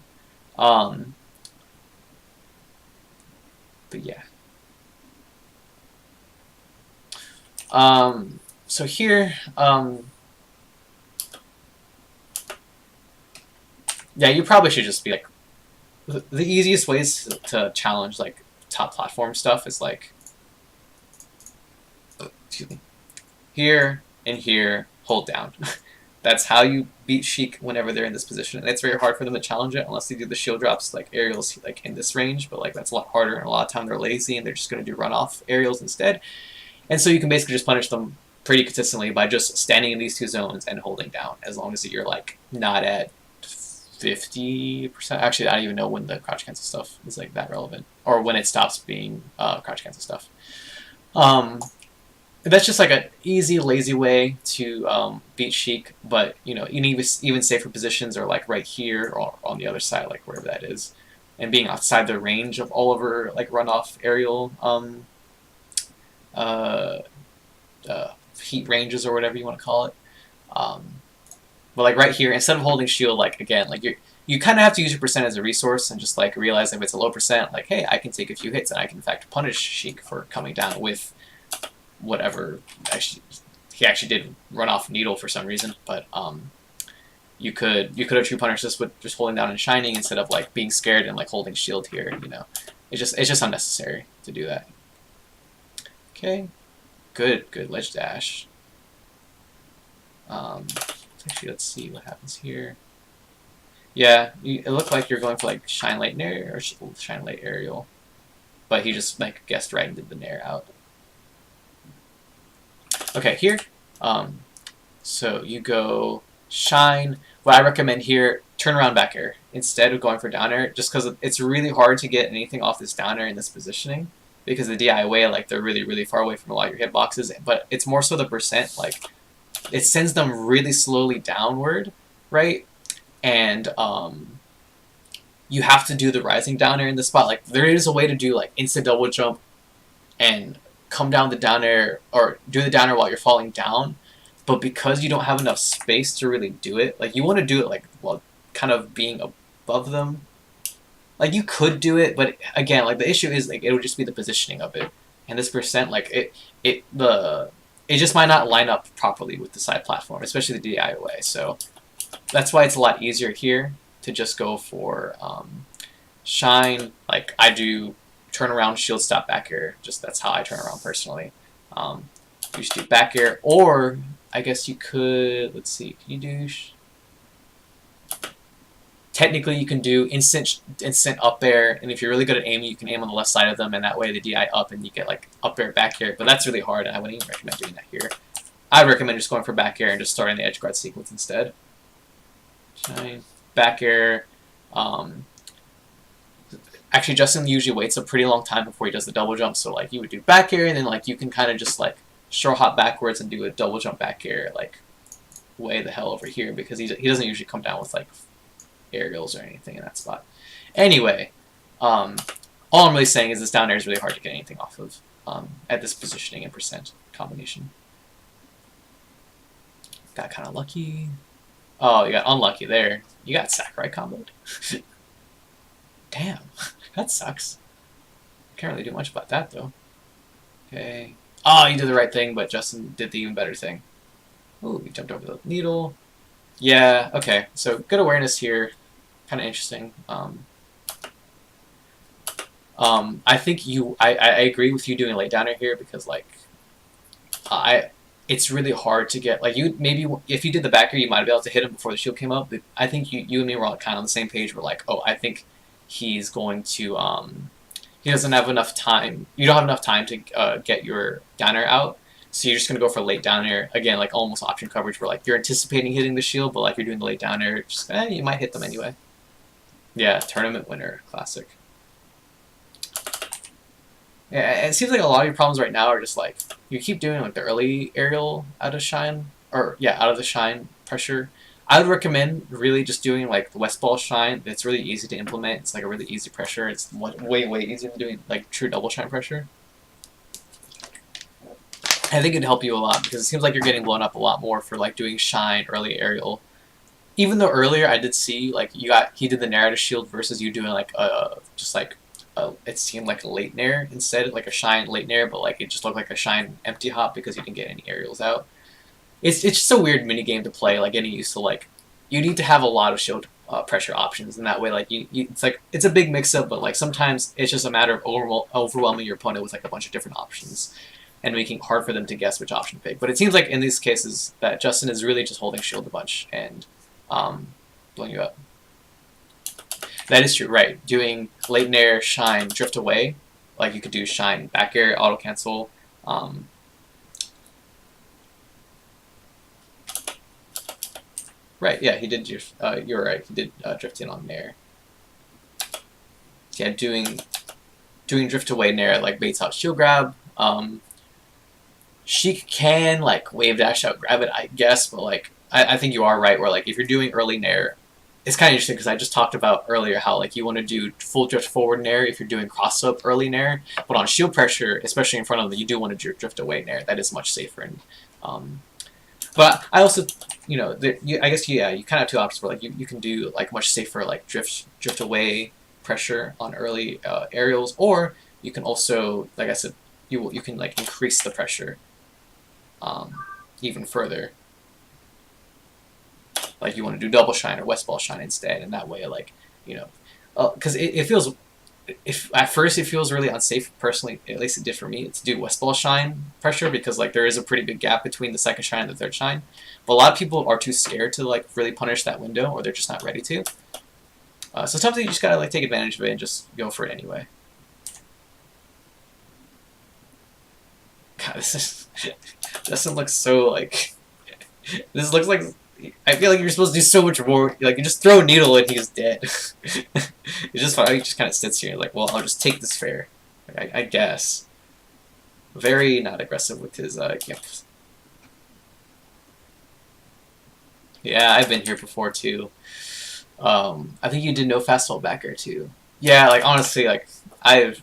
But yeah. So here, yeah, you probably should just be like, the easiest ways to challenge like top platform stuff is like, excuse me, here and here, hold down. That's how you beat Sheik whenever they're in this position. And it's very hard for them to challenge it unless they do the shield drops like aerials like in this range, but like that's a lot harder, and a lot of time they're lazy and they're just going to do runoff aerials instead. And so you can basically just punish them pretty consistently by just standing in these two zones and holding down, as long as you're like not at 50%. Actually, I don't even know when the crouch cancel stuff is like that relevant, or when it stops being crouch cancel stuff. That's just like an easy, lazy way to beat Sheik, but you know, in even safer positions are like right here or on the other side, like wherever that is, and being outside the range of all of her like runoff aerial heat ranges or whatever you want to call it. But like right here, instead of holding shield, like again, like you kind of have to use your percent as a resource, and just like realize if it's a low percent, like hey, I can take a few hits and I can in fact punish Sheik for coming down with whatever. He actually did run off needle for some reason, but you could have true punished this with just holding down and shining instead of like being scared and like holding shield here. You know, it's just unnecessary to do that. Okay, good ledge dash. Actually, let's see what happens here. Yeah, it looked like you're going for like shine late nair or shine late aerial, but he just like guessed right and did the nair out. Okay, here, so you go shine. What I recommend here, turn around back air instead of going for down air, just because it's really hard to get anything off this down air in this positioning, because the DI away, like they're really far away from a lot of your hitboxes, but it's more so the percent, like it sends them really slowly downward, right? And you have to do the rising down air in this spot. Like there is a way to do like instant double jump and come down the down air, or do the down air while you're falling down, but because you don't have enough space to really do it, like you want to do it like while kind of being above them. Like you could do it, but again, like the issue is like it would just be the positioning of it, and this percent, like it just might not line up properly with the side platform, especially the DI away. So that's why it's a lot easier here to just go for shine. Like I do turn around, shield, stop, back air. Just that's how I turn around personally. You just do back air, or I guess you could, let's see, can you do, technically you can do instant up air, and if you're really good at aiming, you can aim on the left side of them, and that way the DI up and you get like up air, back air, but that's really hard, and I wouldn't even recommend doing that here. I'd recommend just going for back air and just starting the edge guard sequence instead. Shine, back air. Actually, Justin usually waits a pretty long time before he does the double jump, so like you would do back air, and then like you can kind of just like short hop backwards and do a double jump back air like way the hell over here, because he doesn't usually come down with like aerials or anything in that spot. Anyway, all I'm really saying is this down air is really hard to get anything off of at this positioning and percent combination. Got kind of lucky. Oh, you got unlucky there. You got Sakurai comboed. Damn, that sucks. Can't really do much about that though. Okay. Oh, you did the right thing, but Justin did the even better thing. Ooh, he jumped over the needle. Yeah, okay. So good awareness here. Kind of interesting. I think I agree with you doing late downer here, because like it's really hard to get, like, you maybe if you did the backer you might be able to hit him before the shield came up, but I think you and me were all kind of on the same page. We're like, oh, I think he's going to he doesn't have enough time, you don't have enough time to get your down air out, so you're just going to go for late down air again, like almost option coverage where like you're anticipating hitting the shield, but like you're doing the late down air, just you might hit them anyway. Yeah, tournament winner, classic. Yeah, it seems like a lot of your problems right now are just like you keep doing like the early aerial out of shine, or yeah, out of the shine pressure. I would recommend really just doing like the west ball shine. It's really easy to implement. It's like a really easy pressure. It's way easier than doing like true double shine pressure. I think it'd help you a lot because it seems like you're getting blown up a lot more for like doing shine early aerial. Even though earlier I did see like he did the narrative shield versus you doing like just like it seemed like a late nair instead, like a shine late nair, but like it just looked like a shine empty hop because you didn't get any aerials out. It's just a weird mini game to play, like getting used to like you need to have a lot of shield pressure options, and that way like it's like it's a big mix up, but like sometimes it's just a matter of overwhelming your opponent with like a bunch of different options and making it hard for them to guess which option to pick. But it seems like in these cases that Justin is really just holding shield a bunch and blowing you up. That is true, right. Doing late nair, shine, drift away, like you could do shine, back air, auto cancel. Right, yeah, he did. You're right. He did drift in on nair. Yeah, doing drift away nair like baits out shield grab. She can like wave dash out grab it, I guess, but like I think you are right. Where like if you're doing early nair, it's kind of interesting because I just talked about earlier how like you want to do full drift forward nair if you're doing cross up early nair, but on shield pressure, especially in front of them, you do want to drift away nair. That is much safer. And but I also, you know, I guess yeah, you kind of have two options where like you can do like much safer like drift away pressure on early aerials, or you can also, like I said, you can like increase the pressure even further. Like you want to do double shine or west ball shine instead, and that way, like, you know, because it feels, if at first it feels really unsafe personally, at least it did for me, to do west ball shine pressure because like there is a pretty big gap between the second shine and the third shine. But a lot of people are too scared to like really punish that window, or they're just not ready to. So sometimes you just gotta like take advantage of it and just go for it anyway. God, this is Justin looks so like this looks like. I feel like you're supposed to do so much more. Like, you just throw a needle and he's dead. It's just fine. He just kind of sits here like, well, I'll just take this fair. Like, I guess. Very not aggressive with his gifts. Yeah, I've been here before too. I think you did no fastball backer too. Yeah, like honestly, like I've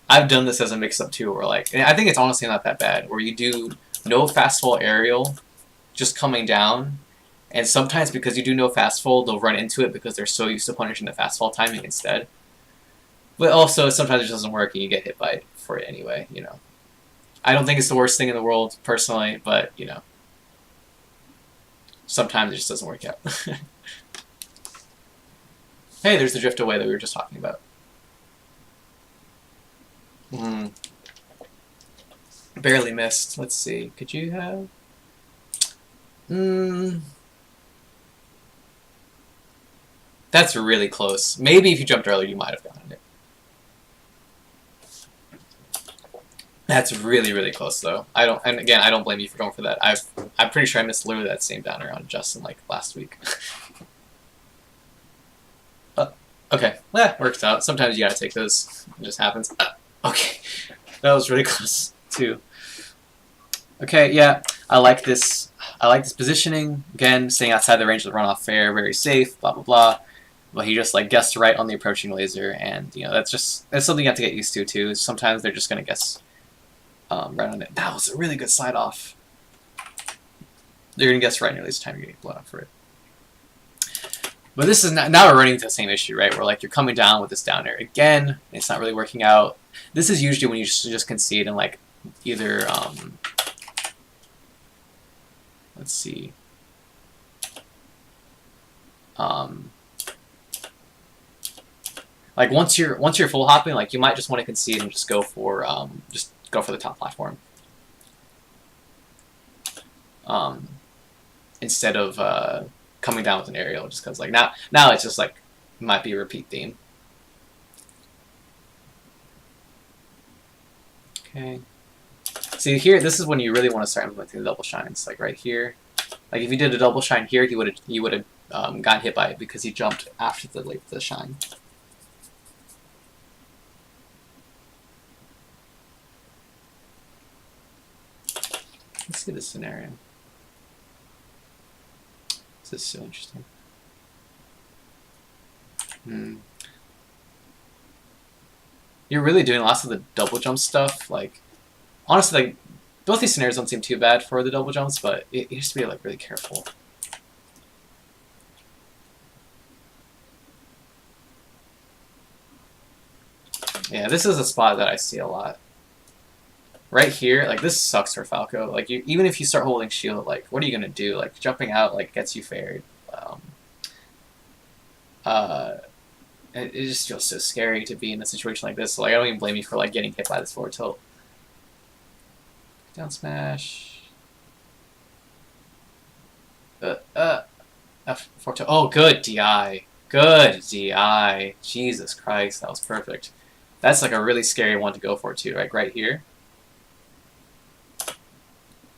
done this as a mix-up too, where like, and I think it's honestly not that bad, where you do no fastball aerial, just coming down. And sometimes because you do no fastfall, they'll run into it because they're so used to punishing the fastfall timing instead. But also, sometimes it doesn't work and you get hit by it for it anyway, you know. I don't think it's the worst thing in the world, personally, but, you know. Sometimes it just doesn't work out. Hey, there's the drift away that we were just talking about. Barely missed. Let's see. Could you have... That's really close. Maybe if you jumped earlier, you might have gotten it. That's really close, though. And again, I don't blame you for going for that. I'm pretty sure I missed literally that same downer on Justin like last week. Okay, well, works out. Sometimes you gotta take those. It just happens. Okay, that was really close too. Okay, yeah, I like this. I like this positioning. Again, staying outside the range of the runoff fair, very safe. Blah blah blah. But he just like guessed right on the approaching laser, and you know that's something you have to get used to too. Sometimes they're just gonna guess right on it. That was a really good slide off. They're gonna guess right on your laser time. You're getting blown up for it. But this is now we're running into the same issue, right? Where like you're coming down with this down air again. It's not really working out. This is usually when you just concede and like either let's see. Like once you're full hopping, like you might just want to concede and just go for the top platform. instead of coming down with an aerial, just because like now it's just like might be a repeat theme. Okay. See here, this is when you really want to start implementing the double shines. Like right here, like if you did a double shine here, he would have got hit by it because he jumped after the shine. Let's see this scenario. This is so interesting. You're really doing lots of the double jump stuff. Like, honestly, like both these scenarios don't seem too bad for the double jumps, but you have to be like really careful. Yeah, this is a spot that I see a lot. Right here, like this sucks for Falco. Like even if you start holding shield, like what are you gonna do? Like jumping out like gets you fared. It just feels so scary to be in a situation like this. So, like I don't even blame you for like getting hit by this forward tilt. Down smash. Forward tilt. Oh, good DI. Good DI. Jesus Christ, that was perfect. That's like a really scary one to go for too. Like right here.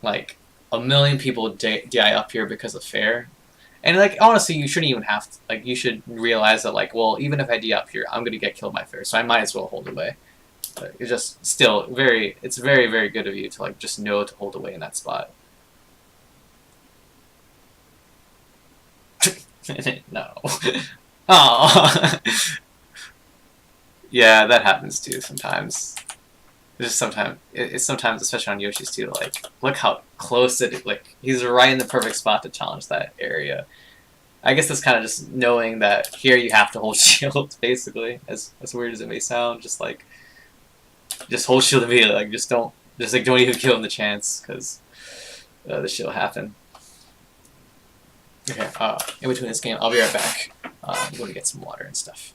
Like a million people DI up here because of fair. And like honestly, you shouldn't even have to, like you should realize that like, well, even if I DI up here, I'm gonna get killed by fair, so I might as well hold away. But it's just still it's very, very good of you to like just know to hold away in that spot. No. Oh. Yeah, that happens too sometimes. It's sometimes, especially on Yoshi's too, like, look how close like, he's right in the perfect spot to challenge that area. I guess that's kind of just knowing that here you have to hold shield, basically, as weird as it may sound, just hold shield immediately, like, don't even give him the chance, because the shield will happen. Okay, in between this game, I'll be right back. I'm going to get some water and stuff.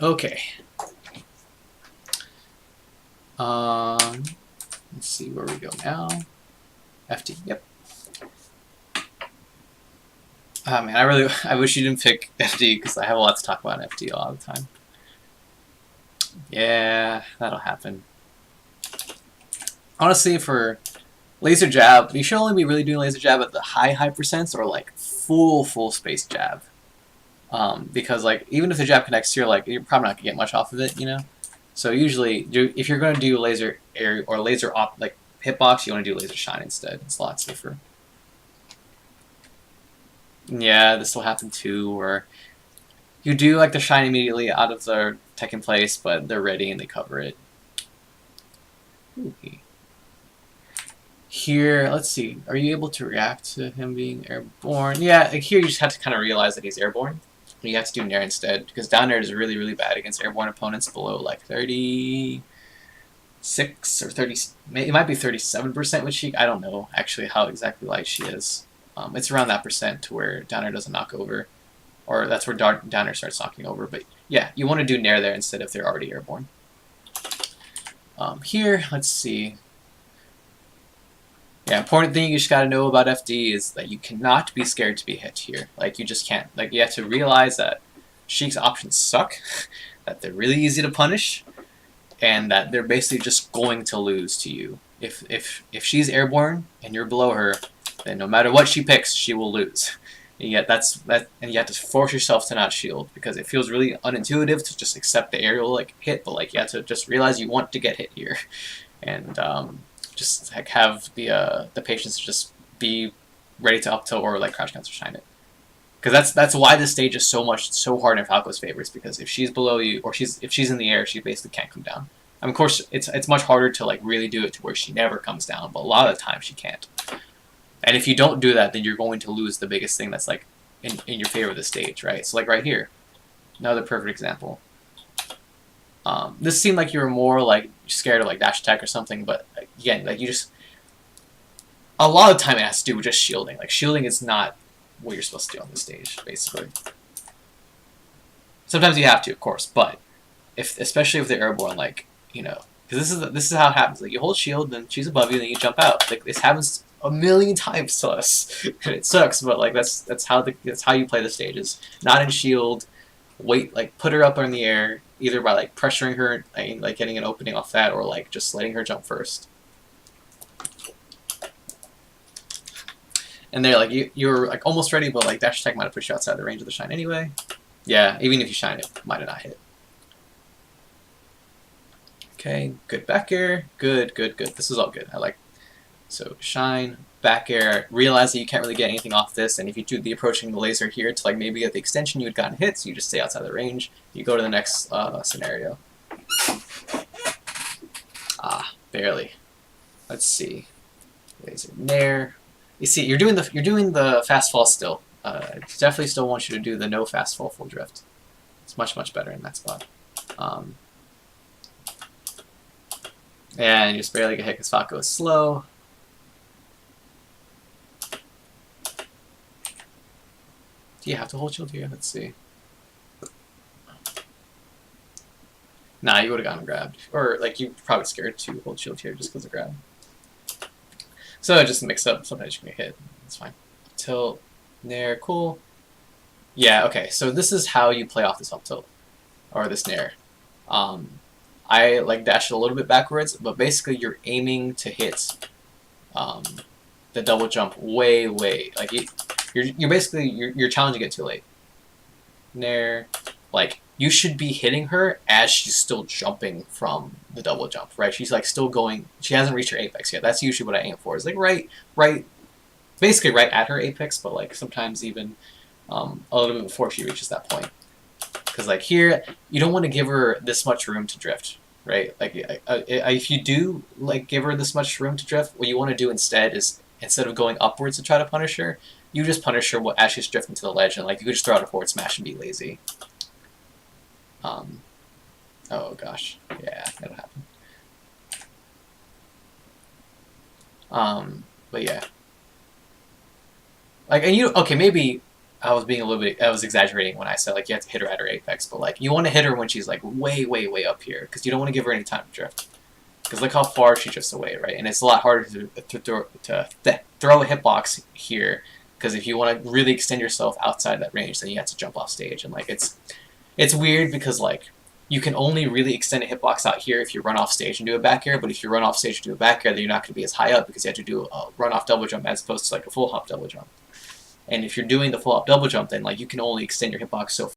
Okay. Let's see where we go now. FD, yep. Oh man, I wish you didn't pick FD because I have a lot to talk about in FD all the time. Yeah, that'll happen. Honestly, for laser jab, you should only be really doing laser jab at the high percents or like full space jab. Because like even if the jab connects here, like you're probably not gonna get much off of it, you know. So usually, if you're going to do laser air or laser like hitbox, you want to do laser shine instead. It's a lot safer. Yeah, this will happen too, where you do like the shine immediately out of the tech in place, but they're ready and they cover it. Ooh. Here, let's see. Are you able to react to him being airborne? Yeah, like here you just have to kind of realize that he's airborne. You have to do Nair instead, because down air is really, really bad against airborne opponents below like 36 or 30. It might be 37% with Sheik. I don't know actually how exactly light she is. It's around that percent to where down air doesn't knock over, or that's where down air starts knocking over. But yeah, you want to do Nair there instead if they're already airborne. Here, let's see. Yeah, important thing you just gotta know about FD is that you cannot be scared to be hit here. Like, you just can't. Like, you have to realize that Sheik's options suck, that they're really easy to punish, and that they're basically just going to lose to you. If she's airborne and you're below her, then no matter what she picks, she will lose. And yet and you have to force yourself to not shield, because it feels really unintuitive to just accept the aerial like hit, but like you have to just realize you want to get hit here, and just like have the patience to just be ready to up tilt or like crouch cancel shine it. Because that's why this stage is so hard in Falco's favor, is because if she's below you or if she's in the air, she basically can't come down. I mean, of course, it's much harder to like really do it to where she never comes down, but a lot of the time she can't. And if you don't do that, then you're going to lose the biggest thing that's like in your favor of the stage, right? So like right here, another perfect example. This seemed like you were more like scared of like dash attack or something, but again, like you just a lot of the time it has to do with just shielding. Like shielding is not what you're supposed to do on this stage, basically. Sometimes you have to, of course, but especially if they're airborne, like, you know, because this is how it happens. Like you hold shield, then she's above you, then you jump out. Like this happens a million times to us. It sucks, but like that's how you play the stages. Not in shield. Wait, like put her up in the air, either by like pressuring her, like getting an opening off that, or like just letting her jump first. And they're like you're like almost ready, but like dash attack might have pushed you outside the range of the shine anyway. Yeah, even if you shine it, might have not hit. Okay, good back air. Good. This is all good. I like. So shine, back air. Realize that you can't really get anything off this, and if you do the approaching the laser here to like maybe get the extension, you had gotten hit, so you just stay outside the range. You go to the next scenario. Barely. Let's see. Laser nair. You see, you're doing the fast fall still. I definitely still want you to do the no fast fall full drift. It's much better in that spot. And you just barely get hit because Falco is slow. Do you have to hold shield here? Let's see. Nah, you would have gotten grabbed. Or, like, you're probably scared to hold shield here just because of grab. So, just mix up. Sometimes you can get hit. It's fine. Tilt. Nair. Cool. Yeah, okay. So, this is how you play off this up tilt. Or this nair. I, like, dash it a little bit backwards, but basically you're aiming to hit the double jump way. Like, you're basically, you're challenging it too late. Nair. Like, you should be hitting her as she's still jumping from the double jump, right? She's like still going, she hasn't reached her apex yet. That's usually what I aim for. Is like basically right at her apex, but like sometimes even a little bit before she reaches that point. Because like here, you don't want to give her this much room to drift, right? Like if you do like give her this much room to drift, what you want to do instead is instead of going upwards to try to punish her, you just punish her as she's drifting to the ledge, and like you could just throw out a forward smash and be lazy. Oh gosh, yeah, that'll happen. But yeah, like, and okay, maybe I was exaggerating when I said like you have to hit her at her apex, but like you want to hit her when she's like way up here, because you don't want to give her any time to drift. Because look how far she drifts away, right? And it's a lot harder to throw a hitbox here, because if you want to really extend yourself outside that range, then you have to jump off stage, and like it's weird because like you can only really extend a hitbox out here if you run off stage and do a back air, but if you run off stage and do a back air, then you're not going to be as high up because you have to do a run off double jump as opposed to like a full hop double jump. And if you're doing the full hop double jump, then like you can only extend your hitbox so